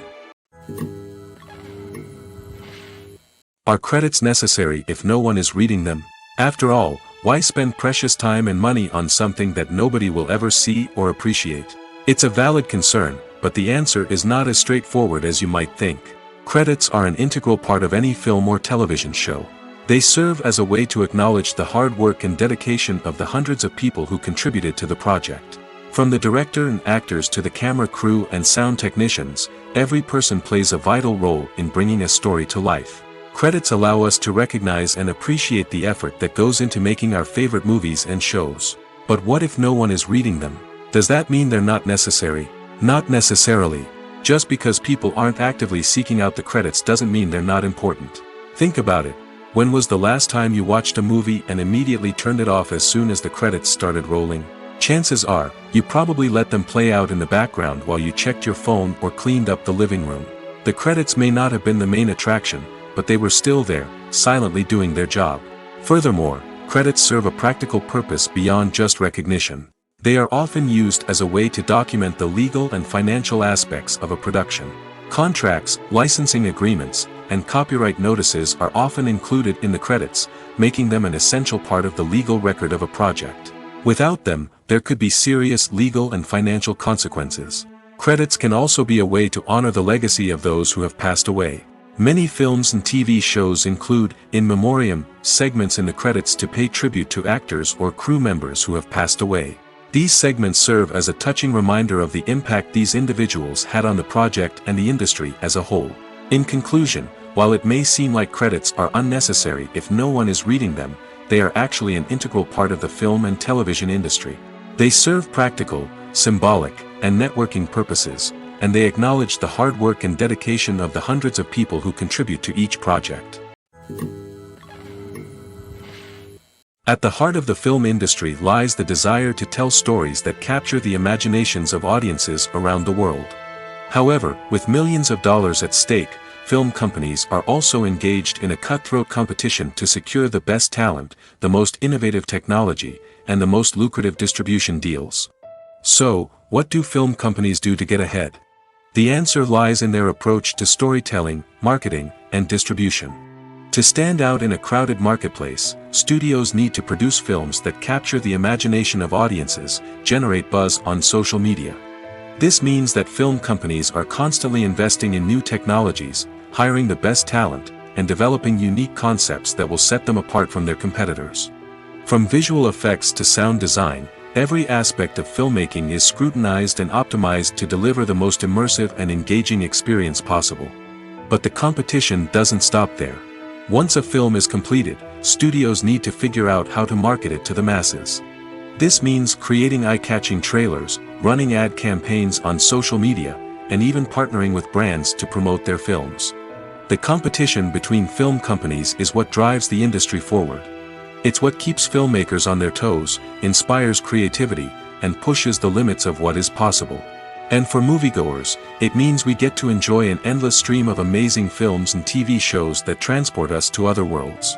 Are credits necessary if no one is reading them? After all, why spend precious time and money on something that nobody will ever see or appreciate? It's a valid concern, but the answer is not as straightforward as you might think. Credits are an integral part of any film or television show. They serve as a way to acknowledge the hard work and dedication of the hundreds of people who contributed to the project. From the director and actors to the camera crew and sound technicians, every person plays a vital role in bringing a story to life. Credits allow us to recognize and appreciate the effort that goes into making our favorite movies and shows. But what if no one is reading them? Does that mean they're not necessary? Not necessarily. Just because people aren't actively seeking out the credits doesn't mean they're not important. Think about it. When was the last time you watched a movie and immediately turned it off as soon as the credits started rolling? Chances are, you probably let them play out in the background while you checked your phone or cleaned up the living room. The credits may not have been the main attraction, but they were still there, silently doing their job. Furthermore, credits serve a practical purpose beyond just recognition. They are often used as a way to document the legal and financial aspects of a production. Contracts, licensing agreements, and copyright notices are often included in the credits, making them an essential part of the legal record of a project. Without them, there could be serious legal and financial consequences. Credits can also be a way to honor the legacy of those who have passed away. Many films and TV shows include, in memoriam, segments in the credits to pay tribute to actors or crew members who have passed away. These segments serve as a touching reminder of the impact these individuals had on the project and the industry as a whole. In conclusion, while it may seem like credits are unnecessary if no one is reading them, they are actually an integral part of the film and television industry. They serve practical, symbolic, and networking purposes, and they acknowledge the hard work and dedication of the hundreds of people who contribute to each project. At the heart of the film industry lies the desire to tell stories that capture the imaginations of audiences around the world. However, with millions of dollars at stake, film companies are also engaged in a cutthroat competition to secure the best talent, the most innovative technology, and the most lucrative distribution deals. So, what do film companies do to get ahead? The answer lies in their approach to storytelling, marketing, and distribution. To stand out in a crowded marketplace, studios need to produce films that capture the imagination of audiences, generate buzz on social media. This means that film companies are constantly investing in new technologies, hiring the best talent, and developing unique concepts that will set them apart from their competitors. From visual effects to sound design, every aspect of filmmaking is scrutinized and optimized to deliver the most immersive and engaging experience possible. But the competition doesn't stop there. Once a film is completed, studios need to figure out how to market it to the masses. This means creating eye-catching trailers, running ad campaigns on social media, and even partnering with brands to promote their films. The competition between film companies is what drives the industry forward. It's what keeps filmmakers on their toes, inspires creativity, and pushes the limits of what is possible. And for moviegoers, it means we get to enjoy an endless stream of amazing films and TV shows that transport us to other worlds.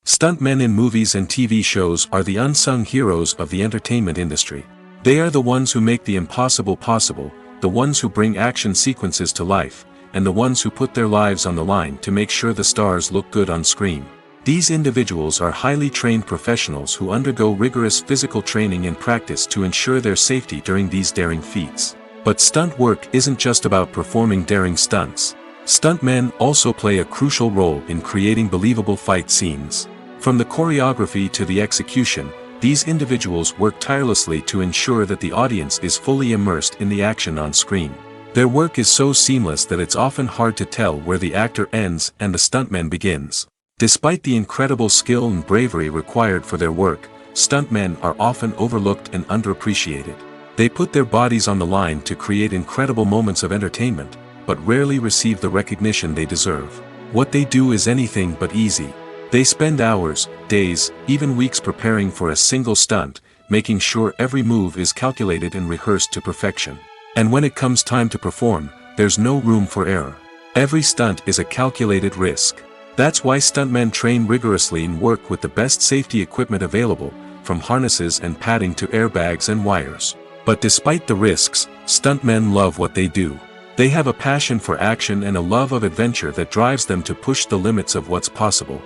Stuntmen in movies and TV shows are the unsung heroes of the entertainment industry. They are the ones who make the impossible possible, the ones who bring action sequences to life, and the ones who put their lives on the line to make sure the stars look good on screen. These individuals are highly trained professionals who undergo rigorous physical training and practice to ensure their safety during these daring feats. But stunt work isn't just about performing daring stunts. Stuntmen also play a crucial role in creating believable fight scenes. From the choreography to the execution, these individuals work tirelessly to ensure that the audience is fully immersed in the action on screen. Their work is so seamless that it's often hard to tell where the actor ends and the stuntman begins. Despite the incredible skill and bravery required for their work, stuntmen are often overlooked and underappreciated. They put their bodies on the line to create incredible moments of entertainment, but rarely receive the recognition they deserve. What they do is anything but easy. They spend hours, days, even weeks preparing for a single stunt, making sure every move is calculated and rehearsed to perfection. And when it comes time to perform, there's no room for error. Every stunt is a calculated risk. That's why stuntmen train rigorously and work with the best safety equipment available, from harnesses and padding to airbags and wires. But despite the risks, stuntmen love what they do. They have a passion for action and a love of adventure that drives them to push the limits of what's possible.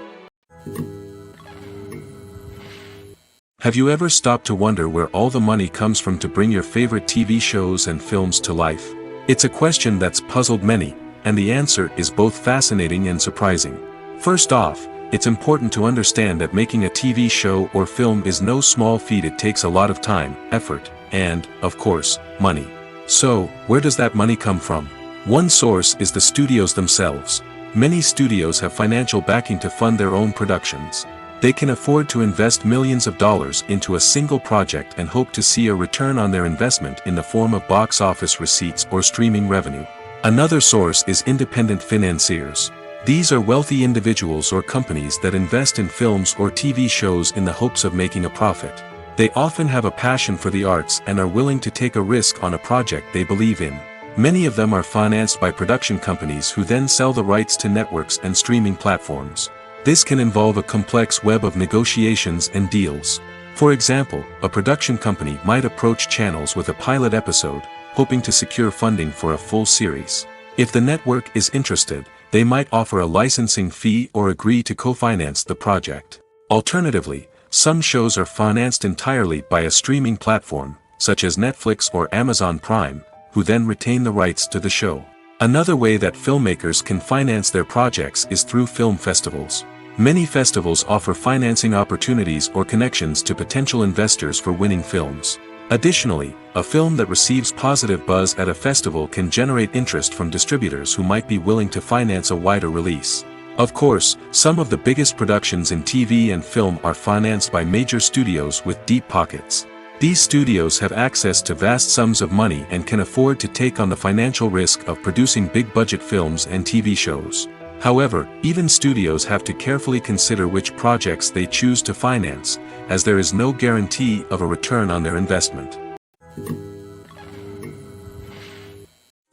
Have you ever stopped to wonder where all the money comes from to bring your favorite TV shows and films to life? It's a question that's puzzled many, and the answer is both fascinating and surprising. First off, it's important to understand that making a TV show or film is no small feat. It takes a lot of time, effort, and, of course, money. So, where does that money come from? One source is the studios themselves. Many studios have financial backing to fund their own productions. They can afford to invest millions of dollars into a single project and hope to see a return on their investment in the form of box office receipts or streaming revenue. Another source is independent financiers. These are wealthy individuals or companies that invest in films or TV shows in the hopes of making a profit. They often have a passion for the arts and are willing to take a risk on a project they believe in. Many of them are financed by production companies who then sell the rights to networks and streaming platforms. This can involve a complex web of negotiations and deals. For example, a production company might approach channels with a pilot episode, hoping to secure funding for a full series. If the network is interested, they might offer a licensing fee or agree to co-finance the project. Alternatively, some shows are financed entirely by a streaming platform, such as Netflix or Amazon Prime, who then retain the rights to the show. Another way that filmmakers can finance their projects is through film festivals. Many festivals offer financing opportunities or connections to potential investors for winning films. Additionally, a film that receives positive buzz at a festival can generate interest from distributors who might be willing to finance a wider release. Of course, some of the biggest productions in TV and film are financed by major studios with deep pockets. These studios have access to vast sums of money and can afford to take on the financial risk of producing big-budget films and TV shows. However, even studios have to carefully consider which projects they choose to finance, as there is no guarantee of a return on their investment.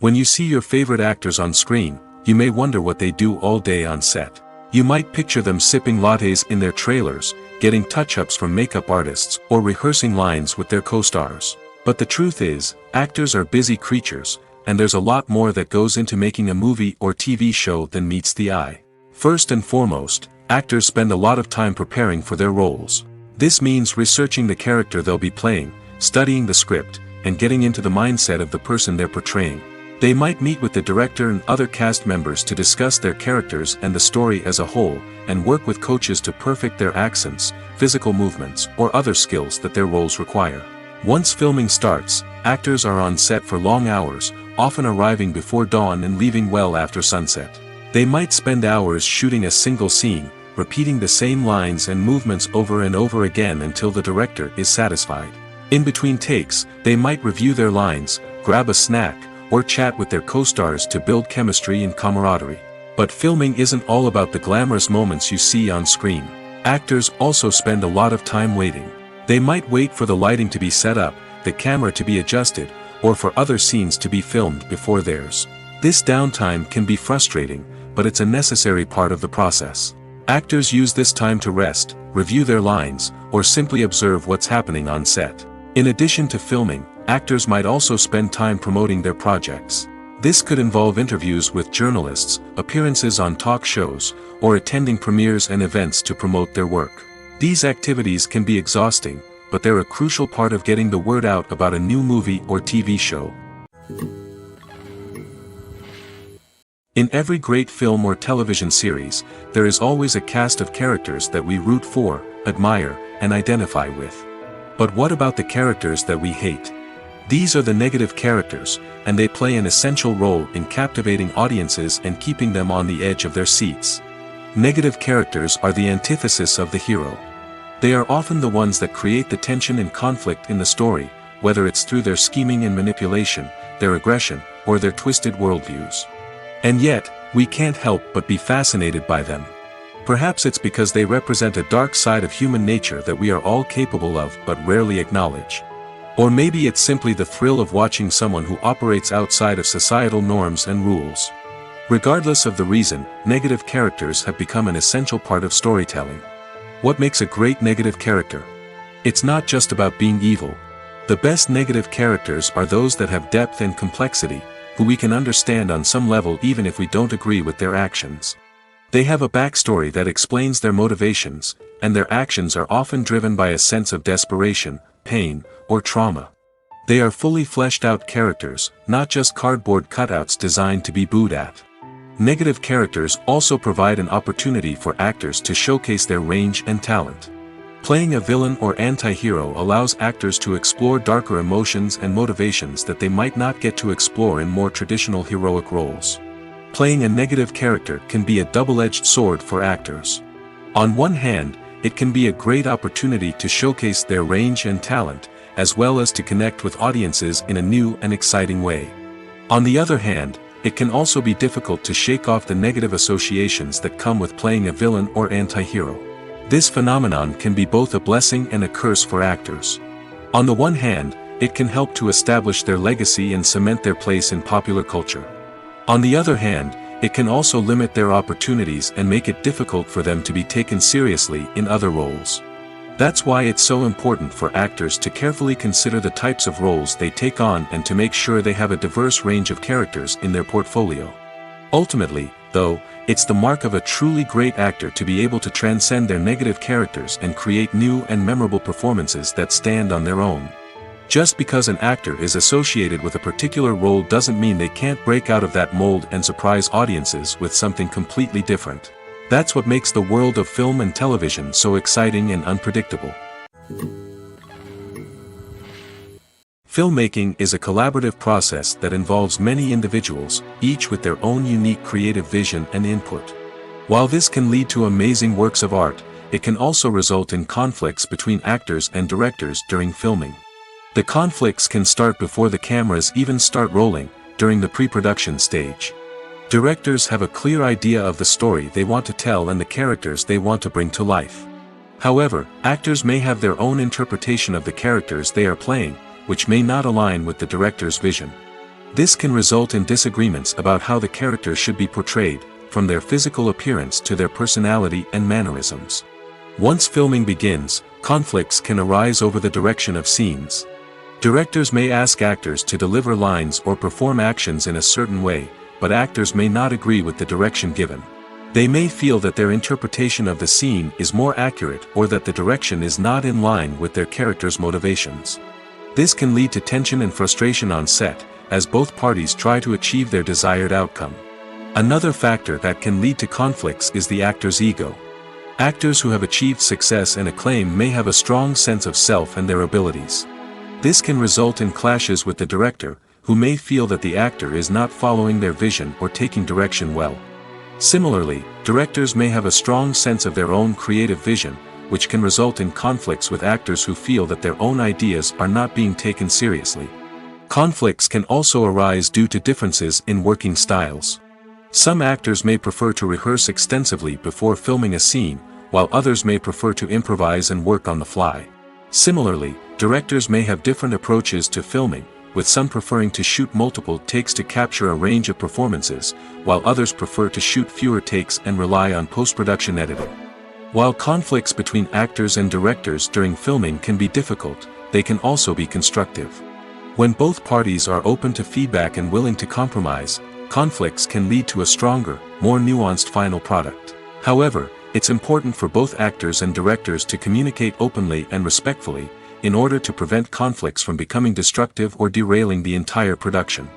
When you see your favorite actors on screen, you may wonder what they do all day on set. You might picture them sipping lattes in their trailers, getting touch-ups from makeup artists, or rehearsing lines with their co-stars. But the truth is, actors are busy creatures, and there's a lot more that goes into making a movie or TV show than meets the eye. First and foremost, actors spend a lot of time preparing for their roles. This means researching the character they'll be playing, studying the script, and getting into the mindset of the person they're portraying. They might meet with the director and other cast members to discuss their characters and the story as a whole, and work with coaches to perfect their accents, physical movements, or other skills that their roles require. Once filming starts, actors are on set for long hours, often arriving before dawn and leaving well after sunset. They might spend hours shooting a single scene, repeating the same lines and movements over and over again until the director is satisfied. In between takes, they might review their lines, grab a snack, or chat with their co-stars to build chemistry and camaraderie. But filming isn't all about the glamorous moments you see on screen. Actors also spend a lot of time waiting. They might wait for the lighting to be set up, the camera to be adjusted, or for other scenes to be filmed before theirs. This downtime can be frustrating, but it's a necessary part of the process. Actors use this time to rest, review their lines, or simply observe what's happening on set. In addition to filming, actors might also spend time promoting their projects. This could involve interviews with journalists, appearances on talk shows, or attending premieres and events to promote their work. These activities can be exhausting, but they're a crucial part of getting the word out about a new movie or TV show. In every great film or television series, there is always a cast of characters that we root for, admire, and identify with. But what about the characters that we hate? These are the negative characters, and they play an essential role in captivating audiences and keeping them on the edge of their seats. Negative characters are the antithesis of the hero. They are often the ones that create the tension and conflict in the story, whether it's through their scheming and manipulation, their aggression, or their twisted worldviews. And yet, we can't help but be fascinated by them. Perhaps it's because they represent a dark side of human nature that we are all capable of but rarely acknowledge. Or maybe it's simply the thrill of watching someone who operates outside of societal norms and rules. Regardless of the reason, negative characters have become an essential part of storytelling. What makes a great negative character? It's not just about being evil. The best negative characters are those that have depth and complexity, who we can understand on some level even if we don't agree with their actions. They have a backstory that explains their motivations, and their actions are often driven by a sense of desperation, pain, or trauma. They are fully fleshed out characters, not just cardboard cutouts designed to be booed at. Negative characters also provide an opportunity for actors to showcase their range and talent. Playing a villain or anti-hero allows actors to explore darker emotions and motivations that they might not get to explore in more traditional heroic roles. Playing a negative character can be a double-edged sword for actors. On one hand, it can be a great opportunity to showcase their range and talent, as well as to connect with audiences in a new and exciting way. On the other hand, it can also be difficult to shake off the negative associations that come with playing a villain or anti-hero. This phenomenon can be both a blessing and a curse for actors. On the one hand, it can help to establish their legacy and cement their place in popular culture. On the other hand, it can also limit their opportunities and make it difficult for them to be taken seriously in other roles. That's why it's so important for actors to carefully consider the types of roles they take on and to make sure they have a diverse range of characters in their portfolio. Ultimately, though, it's the mark of a truly great actor to be able to transcend their negative characters and create new and memorable performances that stand on their own. Just because an actor is associated with a particular role doesn't mean they can't break out of that mold and surprise audiences with something completely different. That's what makes the world of film and television so exciting and unpredictable. Filmmaking is a collaborative process that involves many individuals, each with their own unique creative vision and input. While this can lead to amazing works of art, it can also result in conflicts between actors and directors during filming. The conflicts can start before the cameras even start rolling, during the pre-production stage. Directors have a clear idea of the story they want to tell and the characters they want to bring to life. However, actors may have their own interpretation of the characters they are playing, which may not align with the director's vision. This can result in disagreements about how the characters should be portrayed, from their physical appearance to their personality and mannerisms. Once filming begins, conflicts can arise over the direction of scenes. Directors may ask actors to deliver lines or perform actions in a certain way, but actors may not agree with the direction given. They may feel that their interpretation of the scene is more accurate or that the direction is not in line with their character's motivations. This can lead to tension and frustration on set, as both parties try to achieve their desired outcome. Another factor that can lead to conflicts is the actor's ego. Actors who have achieved success and acclaim may have a strong sense of self and their abilities. This can result in clashes with the director, who may feel that the actor is not following their vision or taking direction well. Similarly, directors may have a strong sense of their own creative vision, which can result in conflicts with actors who feel that their own ideas are not being taken seriously. Conflicts can also arise due to differences in working styles. Some actors may prefer to rehearse extensively before filming a scene, while others may prefer to improvise and work on the fly. Similarly, directors may have different approaches to filming, with some preferring to shoot multiple takes to capture a range of performances, while others prefer to shoot fewer takes and rely on post-production editing. While conflicts between actors and directors during filming can be difficult, they can also be constructive. When both parties are open to feedback and willing to compromise, conflicts can lead to a stronger, more nuanced final product. However, it's important for both actors and directors to communicate openly and respectfully, in order to prevent conflicts from becoming destructive or derailing the entire production.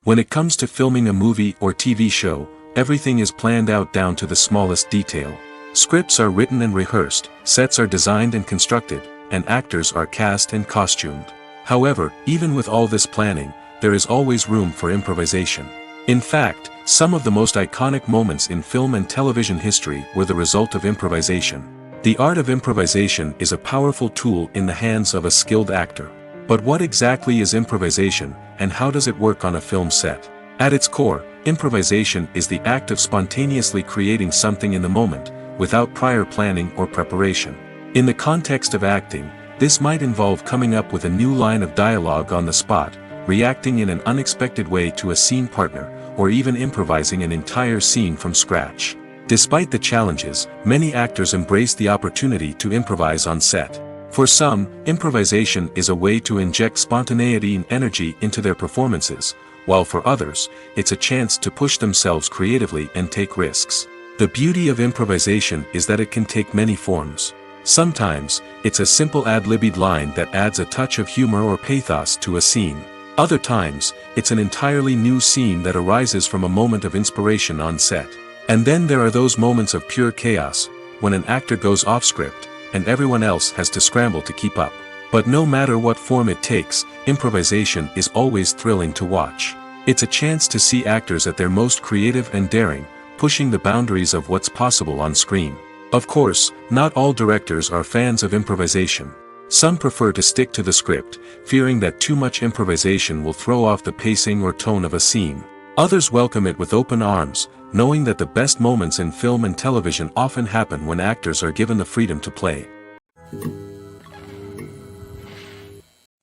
When it comes to filming a movie or TV show, everything is planned out down to the smallest detail. Scripts are written and rehearsed, sets are designed and constructed, and actors are cast and costumed. However, even with all this planning, there is always room for improvisation. In fact, some of the most iconic moments in film and television history were the result of improvisation. The art of improvisation is a powerful tool in the hands of a skilled actor. But what exactly is improvisation, and how does it work on a film set? At its core, improvisation is the act of spontaneously creating something in the moment, without prior planning or preparation. In the context of acting, this might involve coming up with a new line of dialogue on the spot, reacting in an unexpected way to a scene partner, or even improvising an entire scene from scratch. Despite the challenges, many actors embrace the opportunity to improvise on set. For some, improvisation is a way to inject spontaneity and energy into their performances, while for others, it's a chance to push themselves creatively and take risks. The beauty of improvisation is that it can take many forms. Sometimes, it's a simple ad-libbed line that adds a touch of humor or pathos to a scene. Other times, it's an entirely new scene that arises from a moment of inspiration on set. And then there are those moments of pure chaos, when an actor goes off script, and everyone else has to scramble to keep up. But no matter what form it takes, improvisation is always thrilling to watch. It's a chance to see actors at their most creative and daring, pushing the boundaries of what's possible on screen. Of course, not all directors are fans of improvisation. Some prefer to stick to the script, fearing that too much improvisation will throw off the pacing or tone of a scene. Others welcome it with open arms, knowing that the best moments in film and television often happen when actors are given the freedom to play.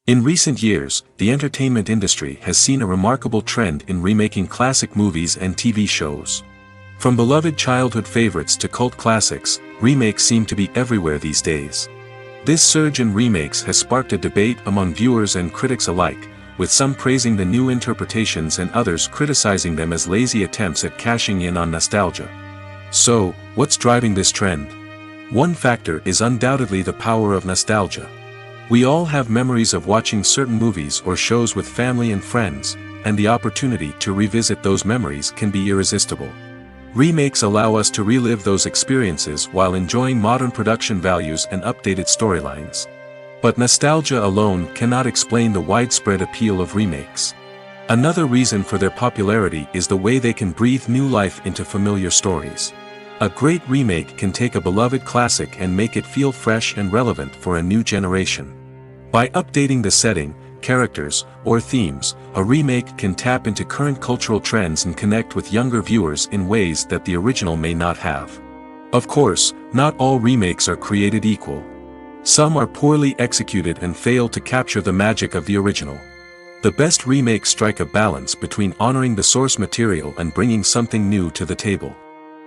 In recent years, the entertainment industry has seen a remarkable trend in remaking classic movies and TV shows. From beloved childhood favorites to cult classics, remakes seem to be everywhere these days. This surge in remakes has sparked a debate among viewers and critics alike, with some praising the new interpretations and others criticizing them as lazy attempts at cashing in on nostalgia. So, what's driving this trend? One factor is undoubtedly the power of nostalgia. We all have memories of watching certain movies or shows with family and friends, and the opportunity to revisit those memories can be irresistible. Remakes allow us to relive those experiences while enjoying modern production values and updated storylines. But nostalgia alone cannot explain the widespread appeal of remakes. Another reason for their popularity is the way they can breathe new life into familiar stories. A great remake can take a beloved classic and make it feel fresh and relevant for a new generation. By updating the setting, characters, or themes, a remake can tap into current cultural trends and connect with younger viewers in ways that the original may not have. Of course, not all remakes are created equal. Some are poorly executed and fail to capture the magic of the original. The best remakes strike a balance between honoring the source material and bringing something new to the table.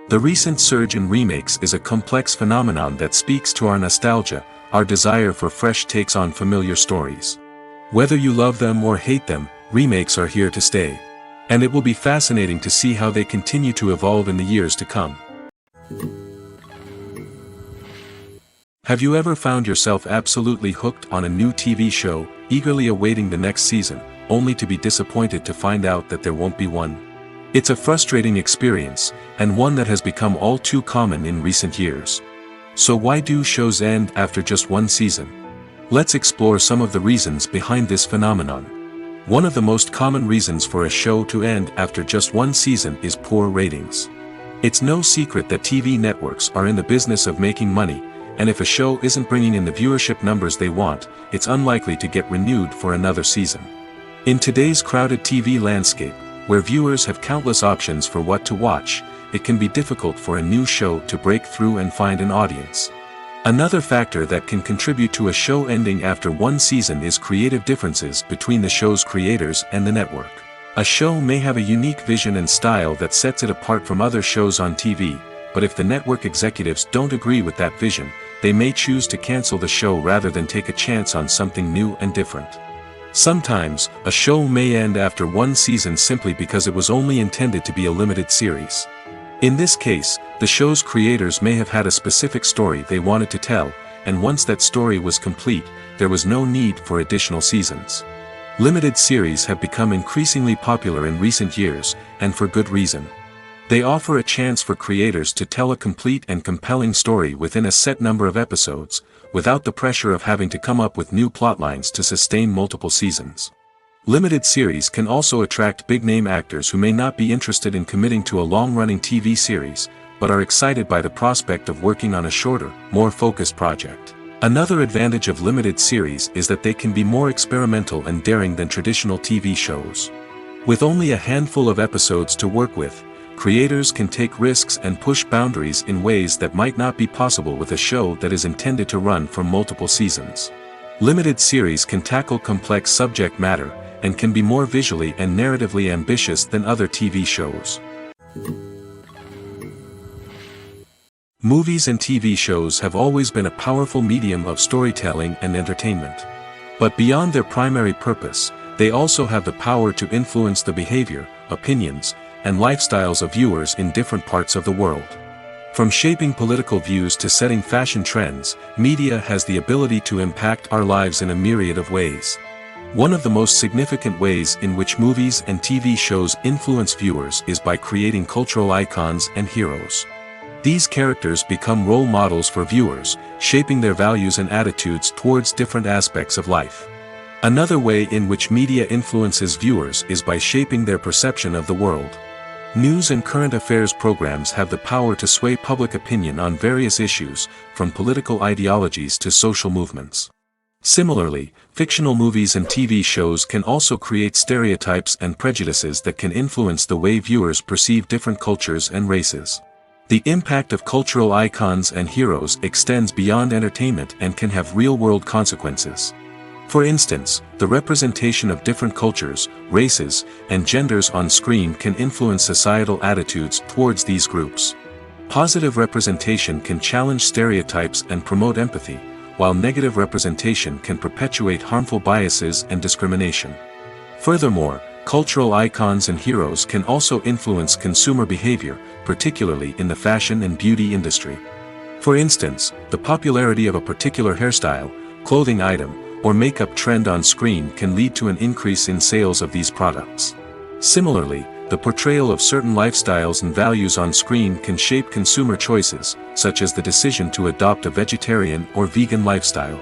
The recent surge in remakes is a complex phenomenon that speaks to our nostalgia, our desire for fresh takes on familiar stories. Whether you love them or hate them, remakes are here to stay. And it will be fascinating to see how they continue to evolve in the years to come. Have you ever found yourself absolutely hooked on a new TV show, eagerly awaiting the next season, only to be disappointed to find out that there won't be one? It's a frustrating experience, and one that has become all too common in recent years. So why do shows end after just one season? Let's explore some of the reasons behind this phenomenon. One of the most common reasons for a show to end after just one season is poor ratings. It's no secret that TV networks are in the business of making money, and if a show isn't bringing in the viewership numbers they want, it's unlikely to get renewed for another season. In today's crowded TV landscape, where viewers have countless options for what to watch, it can be difficult for a new show to break through and find an audience. Another factor that can contribute to a show ending after one season is creative differences between the show's creators and the network. A show may have a unique vision and style that sets it apart from other shows on TV, but if the network executives don't agree with that vision, they may choose to cancel the show rather than take a chance on something new and different. Sometimes, a show may end after one season simply because it was only intended to be a limited series. In this case, the show's creators may have had a specific story they wanted to tell, and once that story was complete, there was no need for additional seasons. Limited series have become increasingly popular in recent years, and for good reason. They offer a chance for creators to tell a complete and compelling story within a set number of episodes, without the pressure of having to come up with new plotlines to sustain multiple seasons. Limited series can also attract big-name actors who may not be interested in committing to a long-running TV series, but are excited by the prospect of working on a shorter, more focused project. Another advantage of limited series is that they can be more experimental and daring than traditional TV shows. With only a handful of episodes to work with, creators can take risks and push boundaries in ways that might not be possible with a show that is intended to run for multiple seasons. Limited series can tackle complex subject matter, and can be more visually and narratively ambitious than other TV shows. Movies and TV shows have always been a powerful medium of storytelling and entertainment. But beyond their primary purpose, they also have the power to influence the behavior, opinions, and lifestyles of viewers in different parts of the world. From shaping political views to setting fashion trends, media has the ability to impact our lives in a myriad of ways. One of the most significant ways in which movies and TV shows influence viewers is by creating cultural icons and heroes. These characters become role models for viewers, shaping their values and attitudes towards different aspects of life. Another way in which media influences viewers is by shaping their perception of the world. News and current affairs programs have the power to sway public opinion on various issues, from political ideologies to social movements. Similarly, fictional movies and TV shows can also create stereotypes and prejudices that can influence the way viewers perceive different cultures and races. The impact of cultural icons and heroes extends beyond entertainment and can have real-world consequences. For instance, the representation of different cultures, races, and genders on screen can influence societal attitudes towards these groups. Positive representation can challenge stereotypes and promote empathy, while negative representation can perpetuate harmful biases and discrimination. Furthermore, cultural icons and heroes can also influence consumer behavior, particularly in the fashion and beauty industry. For instance, the popularity of a particular hairstyle, clothing item, or makeup trend on screen can lead to an increase in sales of these products. Similarly, the portrayal of certain lifestyles and values on screen can shape consumer choices, such as the decision to adopt a vegetarian or vegan lifestyle.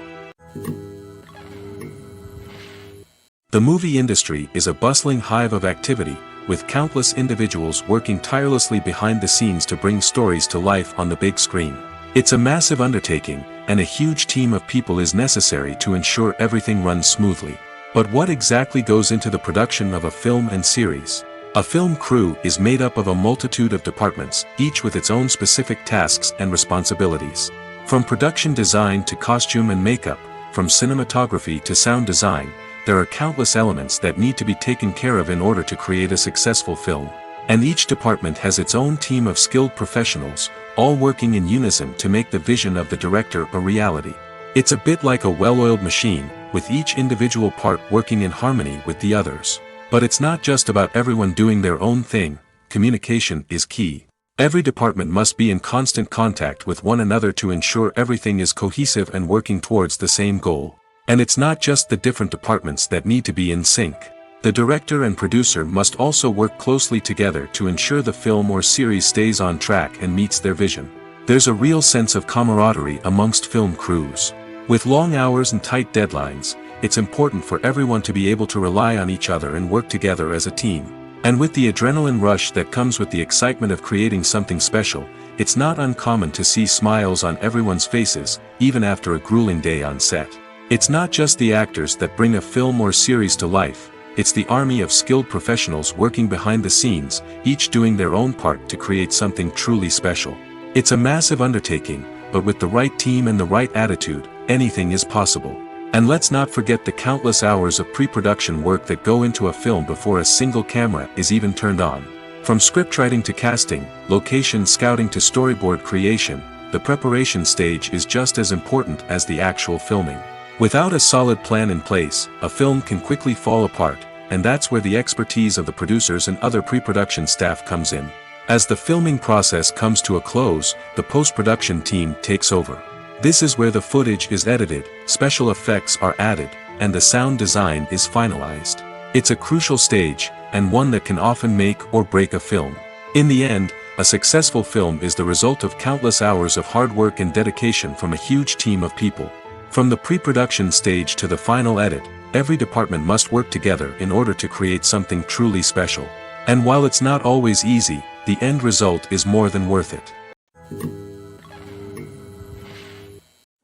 The movie industry is a bustling hive of activity, with countless individuals working tirelessly behind the scenes to bring stories to life on the big screen. It's a massive undertaking, and a huge team of people is necessary to ensure everything runs smoothly. But what exactly goes into the production of a film and series? A film crew is made up of a multitude of departments, each with its own specific tasks and responsibilities. From production design to costume and makeup, from cinematography to sound design, there are countless elements that need to be taken care of in order to create a successful film. And each department has its own team of skilled professionals, all working in unison to make the vision of the director a reality. It's a bit like a well-oiled machine, with each individual part working in harmony with the others. But it's not just about everyone doing their own thing. Communication is key. Every department must be in constant contact with one another to ensure everything is cohesive and working towards the same goal. And it's not just the different departments that need to be in sync. The director and producer must also work closely together to ensure the film or series stays on track and meets their vision. There's a real sense of camaraderie amongst film crews. With long hours and tight deadlines, it's important for everyone to be able to rely on each other and work together as a team. And with the adrenaline rush that comes with the excitement of creating something special, it's not uncommon to see smiles on everyone's faces, even after a grueling day on set. It's not just the actors that bring a film or series to life, it's the army of skilled professionals working behind the scenes, each doing their own part to create something truly special. It's a massive undertaking, but with the right team and the right attitude, anything is possible. And let's not forget the countless hours of pre-production work that go into a film before a single camera is even turned on. From scriptwriting to casting, location scouting to storyboard creation, the preparation stage is just as important as the actual filming. Without a solid plan in place, a film can quickly fall apart, and that's where the expertise of the producers and other pre-production staff comes in. As the filming process comes to a close, the post-production team takes over. This is where the footage is edited, special effects are added, and the sound design is finalized. It's a crucial stage, and one that can often make or break a film. In the end, a successful film is the result of countless hours of hard work and dedication from a huge team of people. From the pre-production stage to the final edit, every department must work together in order to create something truly special. And while it's not always easy, the end result is more than worth it.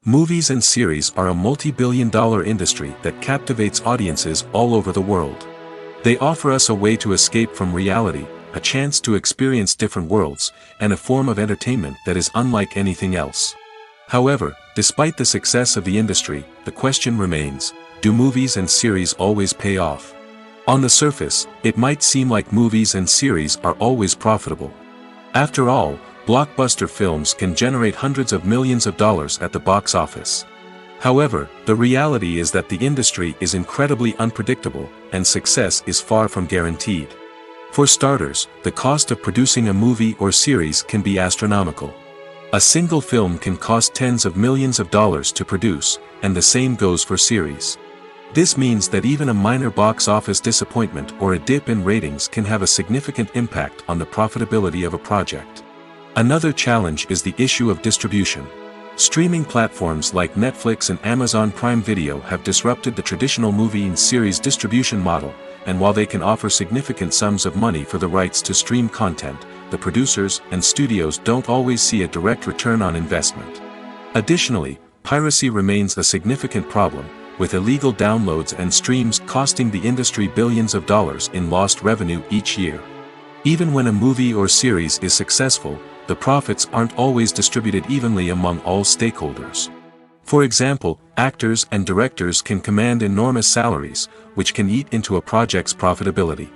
Movies and series are a multi-billion-dollar industry that captivates audiences all over the world. They offer us a way to escape from reality, a chance to experience different worlds, and a form of entertainment that is unlike anything else. However, despite the success of the industry, the question remains, do movies and series always pay off? On the surface, it might seem like movies and series are always profitable. After all, blockbuster films can generate hundreds of millions of dollars at the box office. However, the reality is that the industry is incredibly unpredictable, and success is far from guaranteed. For starters, the cost of producing a movie or series can be astronomical. A single film can cost tens of millions of dollars to produce, and the same goes for series. This means that even a minor box office disappointment or a dip in ratings can have a significant impact on the profitability of a project. Another challenge is the issue of distribution. Streaming platforms like Netflix and Amazon Prime Video have disrupted the traditional movie and series distribution model, and while they can offer significant sums of money for the rights to stream content, the producers and studios don't always see a direct return on investment. Additionally, piracy remains a significant problem, with illegal downloads and streams costing the industry billions of dollars in lost revenue each year. Even when a movie or series is successful, the profits aren't always distributed evenly among all stakeholders. For example, actors and directors can command enormous salaries, which can eat into a project's profitability.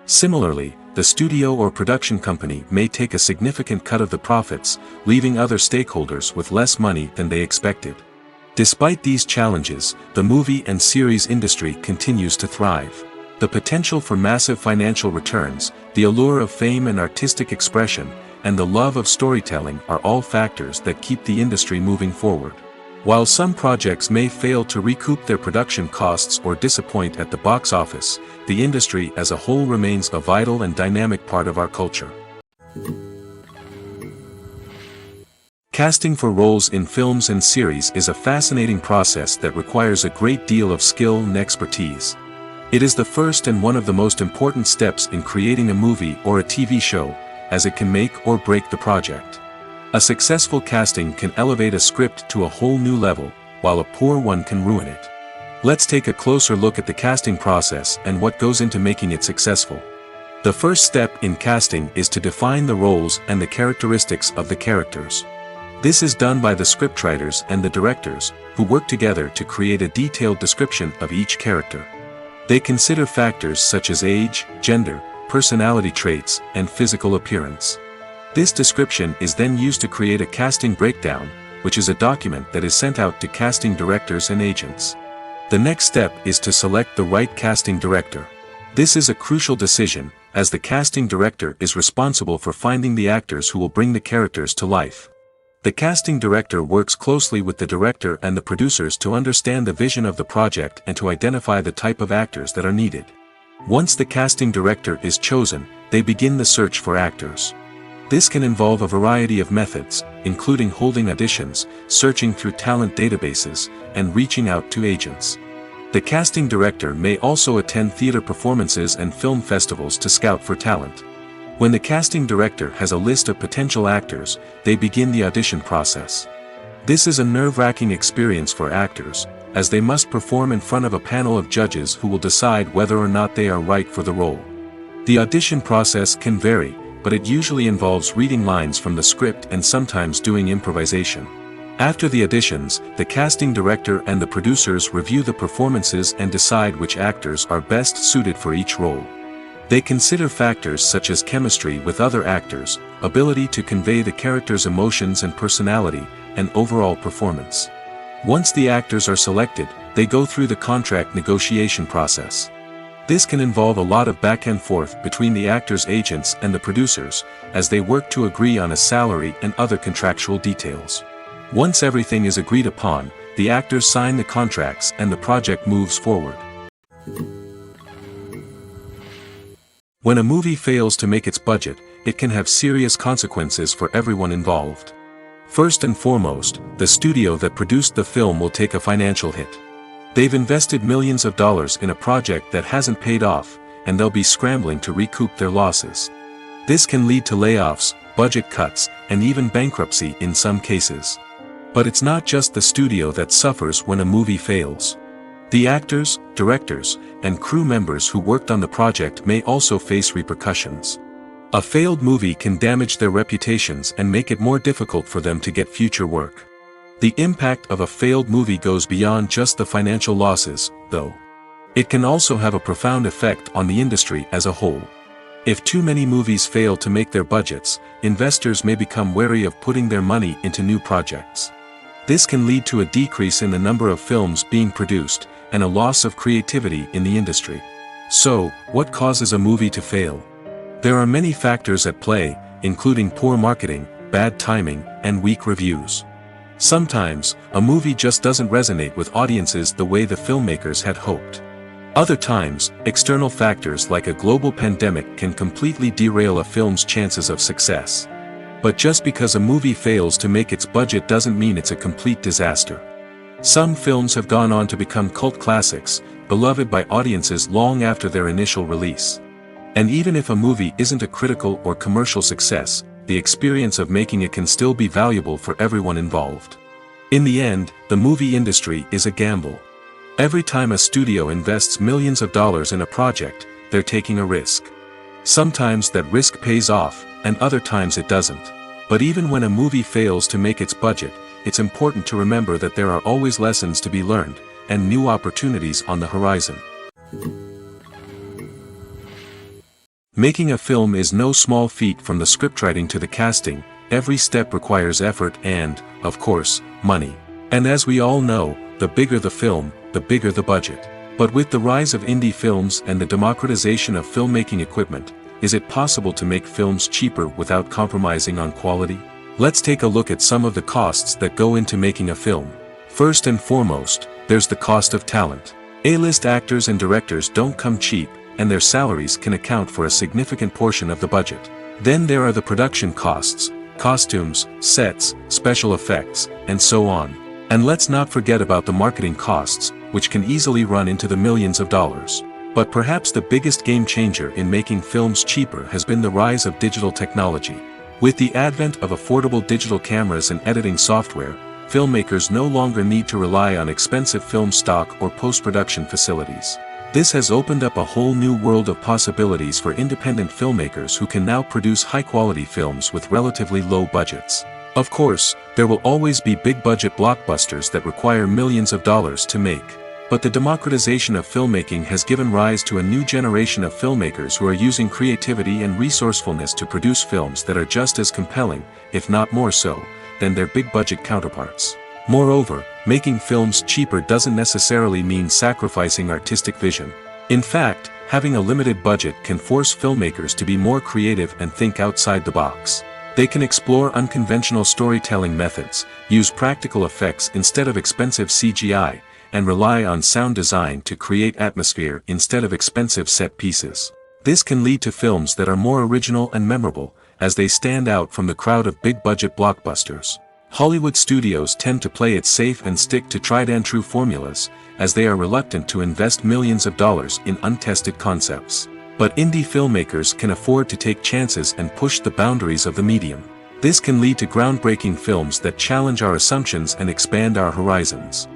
Similarly, the studio or production company may take a significant cut of the profits, leaving other stakeholders with less money than they expected. Despite these challenges, the movie and series industry continues to thrive. The potential for massive financial returns, the allure of fame and artistic expression, and the love of storytelling are all factors that keep the industry moving forward. While some projects may fail to recoup their production costs or disappoint at the box office, the industry as a whole remains a vital and dynamic part of our culture. Casting for roles in films and series is a fascinating process that requires a great deal of skill and expertise. It is the first and one of the most important steps in creating a movie or a TV show, as it can make or break the project. A successful casting can elevate a script to a whole new level, while a poor one can ruin it. Let's take a closer look at the casting process and what goes into making it successful. The first step in casting is to define the roles and the characteristics of the characters. This is done by the scriptwriters and the directors, who work together to create a detailed description of each character. They consider factors such as age, gender, personality traits, and physical appearance. This description is then used to create a casting breakdown, which is a document that is sent out to casting directors and agents. The next step is to select the right casting director. This is a crucial decision, as the casting director is responsible for finding the actors who will bring the characters to life. The casting director works closely with the director and the producers to understand the vision of the project and to identify the type of actors that are needed. Once the casting director is chosen, they begin the search for actors. This can involve a variety of methods, including holding auditions, searching through talent databases, and reaching out to agents. The casting director may also attend theater performances and film festivals to scout for talent. When the casting director has a list of potential actors, they begin the audition process. This is a nerve-wracking experience for actors, as they must perform in front of a panel of judges who will decide whether or not they are right for the role. The audition process can vary, but it usually involves reading lines from the script and sometimes doing improvisation. After the auditions, the casting director and the producers review the performances and decide which actors are best suited for each role. They consider factors such as chemistry with other actors, ability to convey the character's emotions and personality, and overall performance. Once the actors are selected, they go through the contract negotiation process. This can involve a lot of back and forth between the actors' agents and the producers, as they work to agree on a salary and other contractual details. Once everything is agreed upon, the actors sign the contracts and the project moves forward. When a movie fails to make its budget, it can have serious consequences for everyone involved. First and foremost, the studio that produced the film will take a financial hit. They've invested millions of dollars in a project that hasn't paid off, and they'll be scrambling to recoup their losses. This can lead to layoffs, budget cuts, and even bankruptcy in some cases. But it's not just the studio that suffers when a movie fails. The actors, directors, and crew members who worked on the project may also face repercussions. A failed movie can damage their reputations and make it more difficult for them to get future work. The impact of a failed movie goes beyond just the financial losses, though. It can also have a profound effect on the industry as a whole. If too many movies fail to make their budgets, investors may become wary of putting their money into new projects. This can lead to a decrease in the number of films being produced, and a loss of creativity in the industry. So, what causes a movie to fail? There are many factors at play, including poor marketing, bad timing, and weak reviews. Sometimes, a movie just doesn't resonate with audiences the way the filmmakers had hoped. Other times, external factors like a global pandemic can completely derail a film's chances of success. But just because a movie fails to make its budget doesn't mean it's a complete disaster. Some films have gone on to become cult classics, beloved by audiences long after their initial release. And even if a movie isn't a critical or commercial success, the experience of making it can still be valuable for everyone involved. In the end, the movie industry is a gamble. Every time a studio invests millions of dollars in a project, they're taking a risk. Sometimes that risk pays off, and other times it doesn't. But even when a movie fails to make its budget, it's important to remember that there are always lessons to be learned, and new opportunities on the horizon. Making a film is no small feat. From the scriptwriting to the casting, every step requires effort and, of course, money. And as we all know, the bigger the film, the bigger the budget. But with the rise of indie films and the democratization of filmmaking equipment, is it possible to make films cheaper without compromising on quality? Let's take a look at some of the costs that go into making a film. First and foremost, there's the cost of talent. A-list actors and directors don't come cheap, and their salaries can account for a significant portion of the budget. Then there are the production costs, costumes, sets, special effects, and so on. And let's not forget about the marketing costs, which can easily run into the millions of dollars. But perhaps the biggest game changer in making films cheaper has been the rise of digital technology. With the advent of affordable digital cameras and editing software, filmmakers no longer need to rely on expensive film stock or post-production facilities. This has opened up a whole new world of possibilities for independent filmmakers who can now produce high-quality films with relatively low budgets. Of course, there will always be big-budget blockbusters that require millions of dollars to make. But the democratization of filmmaking has given rise to a new generation of filmmakers who are using creativity and resourcefulness to produce films that are just as compelling, if not more so, than their big-budget counterparts. Moreover, making films cheaper doesn't necessarily mean sacrificing artistic vision. In fact, having a limited budget can force filmmakers to be more creative and think outside the box. They can explore unconventional storytelling methods, use practical effects instead of expensive CGI, and rely on sound design to create atmosphere instead of expensive set pieces. This can lead to films that are more original and memorable, as they stand out from the crowd of big-budget blockbusters. Hollywood studios tend to play it safe and stick to tried-and-true formulas, as they are reluctant to invest millions of dollars in untested concepts. But indie filmmakers can afford to take chances and push the boundaries of the medium. This can lead to groundbreaking films that challenge our assumptions and expand our horizons.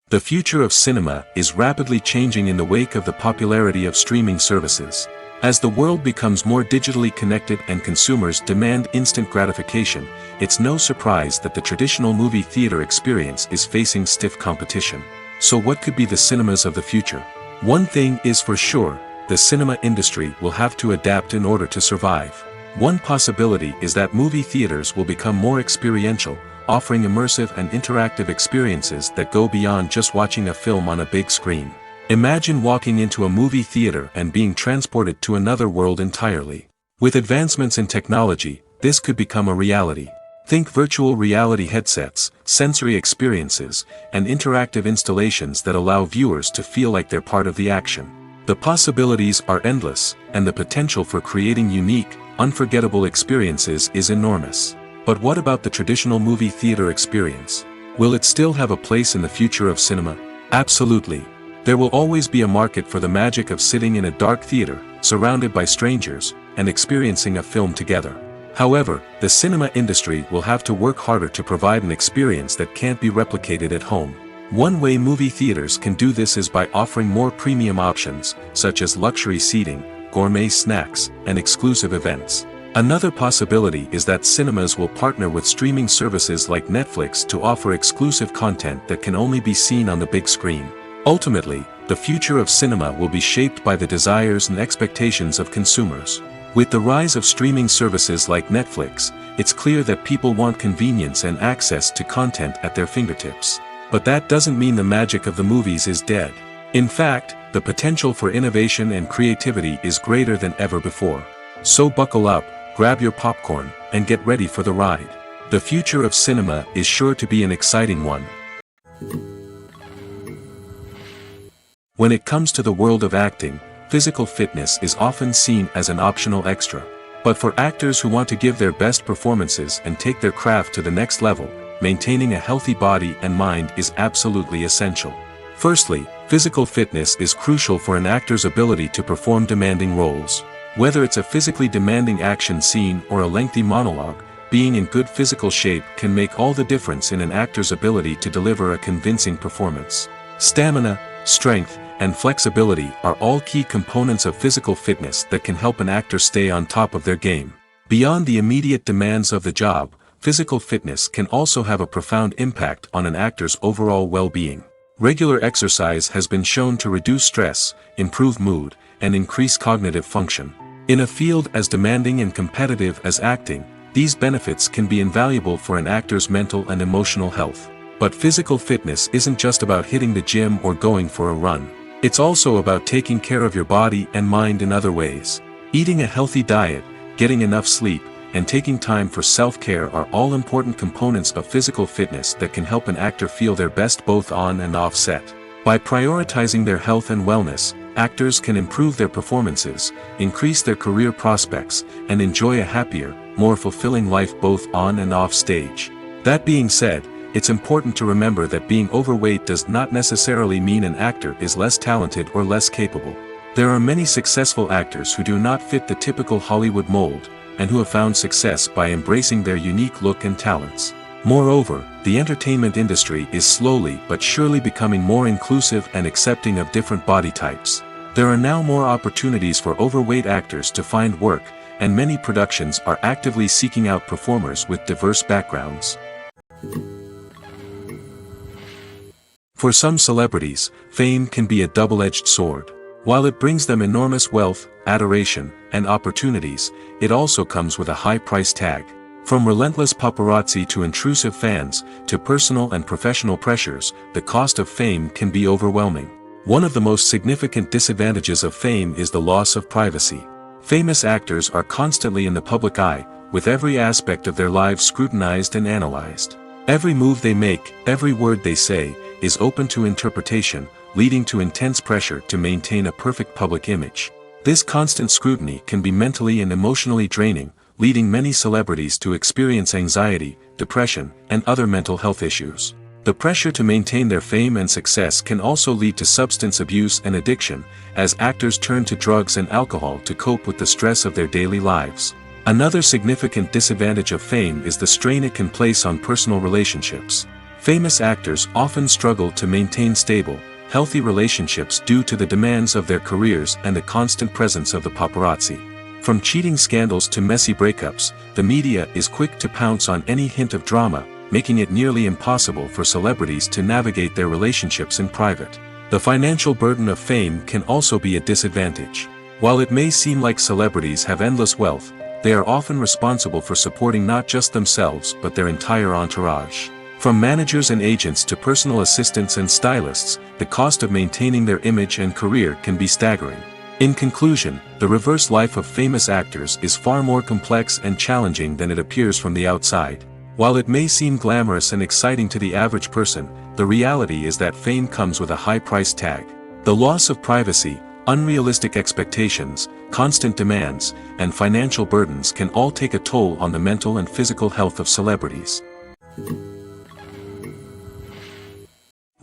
The future of cinema is rapidly changing in the wake of the popularity of streaming services. As the world becomes more digitally connected and consumers demand instant gratification, it's no surprise that the traditional movie theater experience is facing stiff competition. So what could be the cinemas of the future? One thing is for sure, the cinema industry will have to adapt in order to survive. One possibility is that movie theaters will become more experiential, offering immersive and interactive experiences that go beyond just watching a film on a big screen. Imagine walking into a movie theater and being transported to another world entirely. With advancements in technology, this could become a reality. Think virtual reality headsets, sensory experiences, and interactive installations that allow viewers to feel like they're part of the action. The possibilities are endless, and the potential for creating unique, unforgettable experiences is enormous. But what about the traditional movie theater experience? Will it still have a place in the future of cinema? Absolutely. There will always be a market for the magic of sitting in a dark theater, surrounded by strangers, and experiencing a film together. However, the cinema industry will have to work harder to provide an experience that can't be replicated at home. One way movie theaters can do this is by offering more premium options, such as luxury seating, gourmet snacks, and exclusive events. Another possibility is that cinemas will partner with streaming services like Netflix to offer exclusive content that can only be seen on the big screen. Ultimately, the future of cinema will be shaped by the desires and expectations of consumers. With the rise of streaming services like Netflix, it's clear that people want convenience and access to content at their fingertips. But that doesn't mean the magic of the movies is dead. In fact, the potential for innovation and creativity is greater than ever before. So buckle up, grab your popcorn, and get ready for the ride. The future of cinema is sure to be an exciting one. When it comes to the world of acting, physical fitness is often seen as an optional extra. But for actors who want to give their best performances and take their craft to the next level, maintaining a healthy body and mind is absolutely essential. Firstly, physical fitness is crucial for an actor's ability to perform demanding roles. Whether it's a physically demanding action scene or a lengthy monologue, being in good physical shape can make all the difference in an actor's ability to deliver a convincing performance. Stamina, strength, and flexibility are all key components of physical fitness that can help an actor stay on top of their game. Beyond the immediate demands of the job, physical fitness can also have a profound impact on an actor's overall well-being. Regular exercise has been shown to reduce stress, improve mood, and increase cognitive function. In a field as demanding and competitive as acting, these benefits can be invaluable for an actor's mental and emotional health. But physical fitness isn't just about hitting the gym or going for a run. It's also about taking care of your body and mind in other ways. Eating a healthy diet, getting enough sleep, and taking time for self-care are all important components of physical fitness that can help an actor feel their best both on and off set. By prioritizing their health and wellness, actors can improve their performances, increase their career prospects, and enjoy a happier, more fulfilling life both on and off stage. That being said, it's important to remember that being overweight does not necessarily mean an actor is less talented or less capable. There are many successful actors who do not fit the typical Hollywood mold, and who have found success by embracing their unique look and talents. Moreover, the entertainment industry is slowly but surely becoming more inclusive and accepting of different body types. There are now more opportunities for overweight actors to find work, and many productions are actively seeking out performers with diverse backgrounds. For some celebrities, fame can be a double-edged sword. While it brings them enormous wealth, adoration, and opportunities, it also comes with a high price tag. From relentless paparazzi to intrusive fans, to personal and professional pressures, the cost of fame can be overwhelming. One of the most significant disadvantages of fame is the loss of privacy. Famous actors are constantly in the public eye, with every aspect of their lives scrutinized and analyzed. Every move they make, every word they say, is open to interpretation, leading to intense pressure to maintain a perfect public image. This constant scrutiny can be mentally and emotionally draining, leading many celebrities to experience anxiety, depression, and other mental health issues. The pressure to maintain their fame and success can also lead to substance abuse and addiction, as actors turn to drugs and alcohol to cope with the stress of their daily lives. Another significant disadvantage of fame is the strain it can place on personal relationships. Famous actors often struggle to maintain stable, healthy relationships due to the demands of their careers and the constant presence of the paparazzi. From cheating scandals to messy breakups, the media is quick to pounce on any hint of drama, making it nearly impossible for celebrities to navigate their relationships in private. The financial burden of fame can also be a disadvantage. While it may seem like celebrities have endless wealth, they are often responsible for supporting not just themselves but their entire entourage. From managers and agents to personal assistants and stylists, the cost of maintaining their image and career can be staggering. In conclusion, the reverse life of famous actors is far more complex and challenging than it appears from the outside. While it may seem glamorous and exciting to the average person, the reality is that fame comes with a high price tag. The loss of privacy, unrealistic expectations, constant demands, and financial burdens can all take a toll on the mental and physical health of celebrities.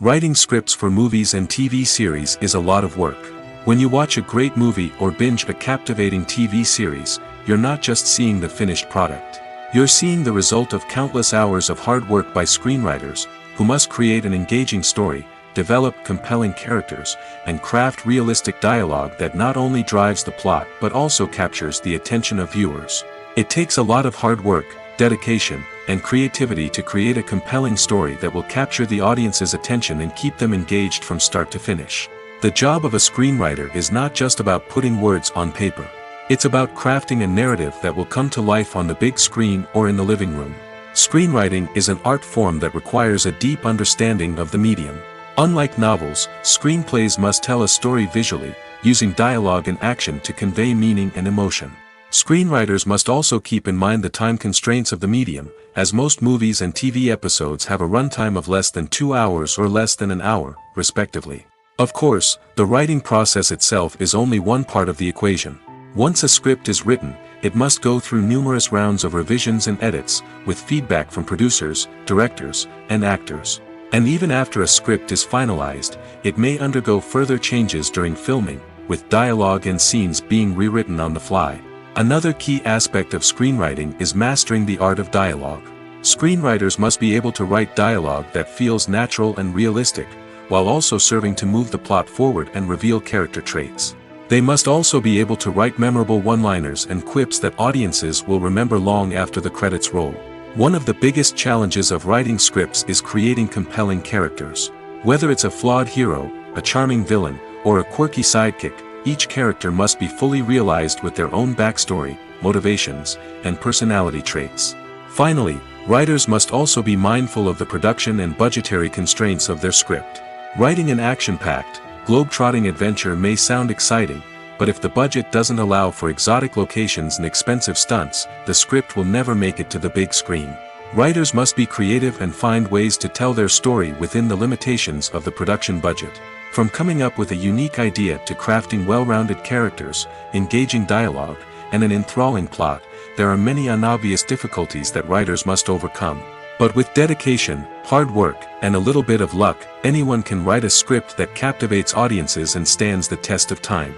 Writing scripts for movies and TV series is a lot of work. When you watch a great movie or binge a captivating TV series, you're not just seeing the finished product. You're seeing the result of countless hours of hard work by screenwriters, who must create an engaging story, develop compelling characters, and craft realistic dialogue that not only drives the plot but also captures the attention of viewers. It takes a lot of hard work, dedication, and creativity to create a compelling story that will capture the audience's attention and keep them engaged from start to finish. The job of a screenwriter is not just about putting words on paper. It's about crafting a narrative that will come to life on the big screen or in the living room. Screenwriting is an art form that requires a deep understanding of the medium. Unlike novels, screenplays must tell a story visually, using dialogue and action to convey meaning and emotion. Screenwriters must also keep in mind the time constraints of the medium, as most movies and TV episodes have a runtime of less than 2 hours or less than an hour, respectively. Of course, the writing process itself is only one part of the equation. Once a script is written, it must go through numerous rounds of revisions and edits, with feedback from producers, directors, and actors. And even after a script is finalized, it may undergo further changes during filming, with dialogue and scenes being rewritten on the fly. Another key aspect of screenwriting is mastering the art of dialogue. Screenwriters must be able to write dialogue that feels natural and realistic, while also serving to move the plot forward and reveal character traits. They must also be able to write memorable one-liners and quips that audiences will remember long after the credits roll. One of the biggest challenges of writing scripts is creating compelling characters. Whether it's a flawed hero, a charming villain, or a quirky sidekick, each character must be fully realized with their own backstory, motivations, and personality traits. Finally, writers must also be mindful of the production and budgetary constraints of their script. Writing an action-packed, globe-trotting adventure may sound exciting, but if the budget doesn't allow for exotic locations and expensive stunts, the script will never make it to the big screen. Writers must be creative and find ways to tell their story within the limitations of the production budget. From coming up with a unique idea to crafting well-rounded characters, engaging dialogue, and an enthralling plot, there are many unobvious difficulties that writers must overcome. But with dedication, hard work, and a little bit of luck, anyone can write a script that captivates audiences and stands the test of time.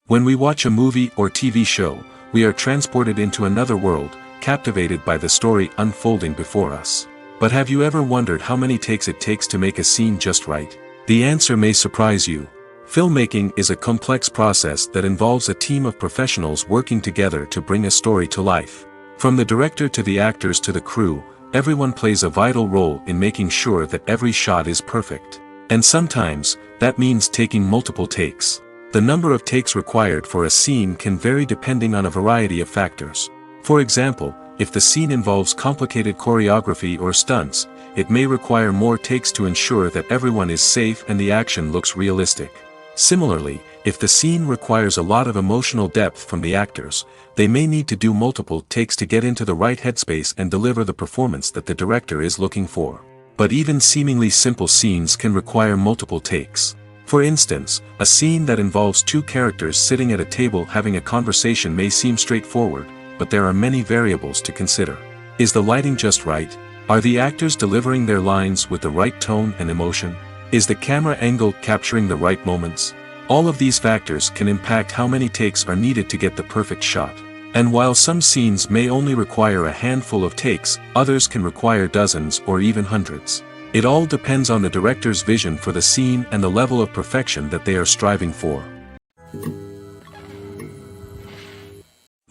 When we watch a movie or TV show, we are transported into another world, captivated by the story unfolding before us. But have you ever wondered how many takes it takes to make a scene just right? The answer may surprise you. Filmmaking is a complex process that involves a team of professionals working together to bring a story to life. From the director to the actors to the crew, everyone plays a vital role in making sure that every shot is perfect. And sometimes, that means taking multiple takes. The number of takes required for a scene can vary depending on a variety of factors. For example, if the scene involves complicated choreography or stunts, it may require more takes to ensure that everyone is safe and the action looks realistic. Similarly, if the scene requires a lot of emotional depth from the actors, they may need to do multiple takes to get into the right headspace and deliver the performance that the director is looking for. But even seemingly simple scenes can require multiple takes. For instance, a scene that involves two characters sitting at a table having a conversation may seem straightforward, but there are many variables to consider. Is the lighting just right? Are the actors delivering their lines with the right tone and emotion? Is the camera angle capturing the right moments? All of these factors can impact how many takes are needed to get the perfect shot. And while some scenes may only require a handful of takes, others can require dozens or even hundreds. It all depends on the director's vision for the scene and the level of perfection that they are striving for.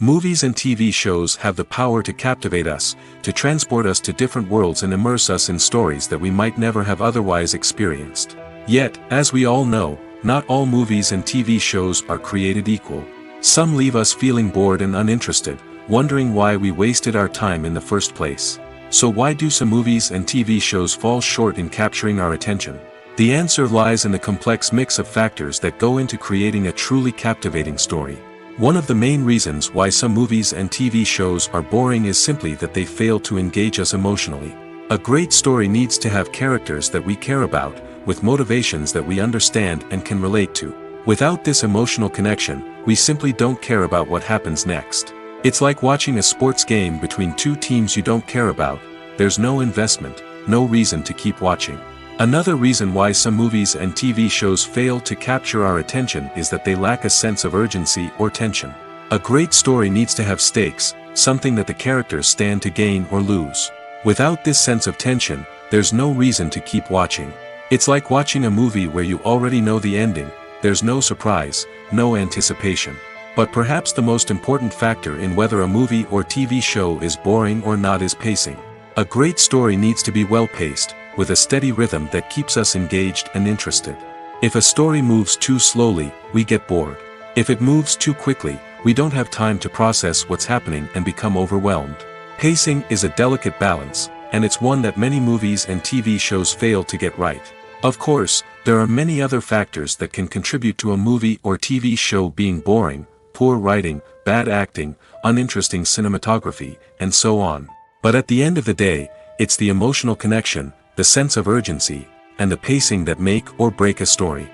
Movies and TV shows have the power to captivate us, to transport us to different worlds and immerse us in stories that we might never have otherwise experienced. Yet, as we all know, not all movies and TV shows are created equal. Some leave us feeling bored and uninterested, wondering why we wasted our time in the first place. So why do some movies and TV shows fall short in capturing our attention? The answer lies in the complex mix of factors that go into creating a truly captivating story. One of the main reasons why some movies and TV shows are boring is simply that they fail to engage us emotionally. A great story needs to have characters that we care about, with motivations that we understand and can relate to. Without this emotional connection, we simply don't care about what happens next. It's like watching a sports game between two teams you don't care about. There's no investment, no reason to keep watching. Another reason why some movies and TV shows fail to capture our attention is that they lack a sense of urgency or tension. A great story needs to have stakes, something that the characters stand to gain or lose. Without this sense of tension, there's no reason to keep watching. It's like watching a movie where you already know the ending. There's no surprise, no anticipation. But perhaps the most important factor in whether a movie or TV show is boring or not is pacing. A great story needs to be well-paced, with a steady rhythm that keeps us engaged and interested. If a story moves too slowly, we get bored. If it moves too quickly, we don't have time to process what's happening and become overwhelmed. Pacing is a delicate balance, and it's one that many movies and TV shows fail to get right. Of course, there are many other factors that can contribute to a movie or TV show being boring: poor writing, bad acting, uninteresting cinematography, and so on. But at the end of the day, it's the emotional connection, the sense of urgency, and the pacing that make or break a story.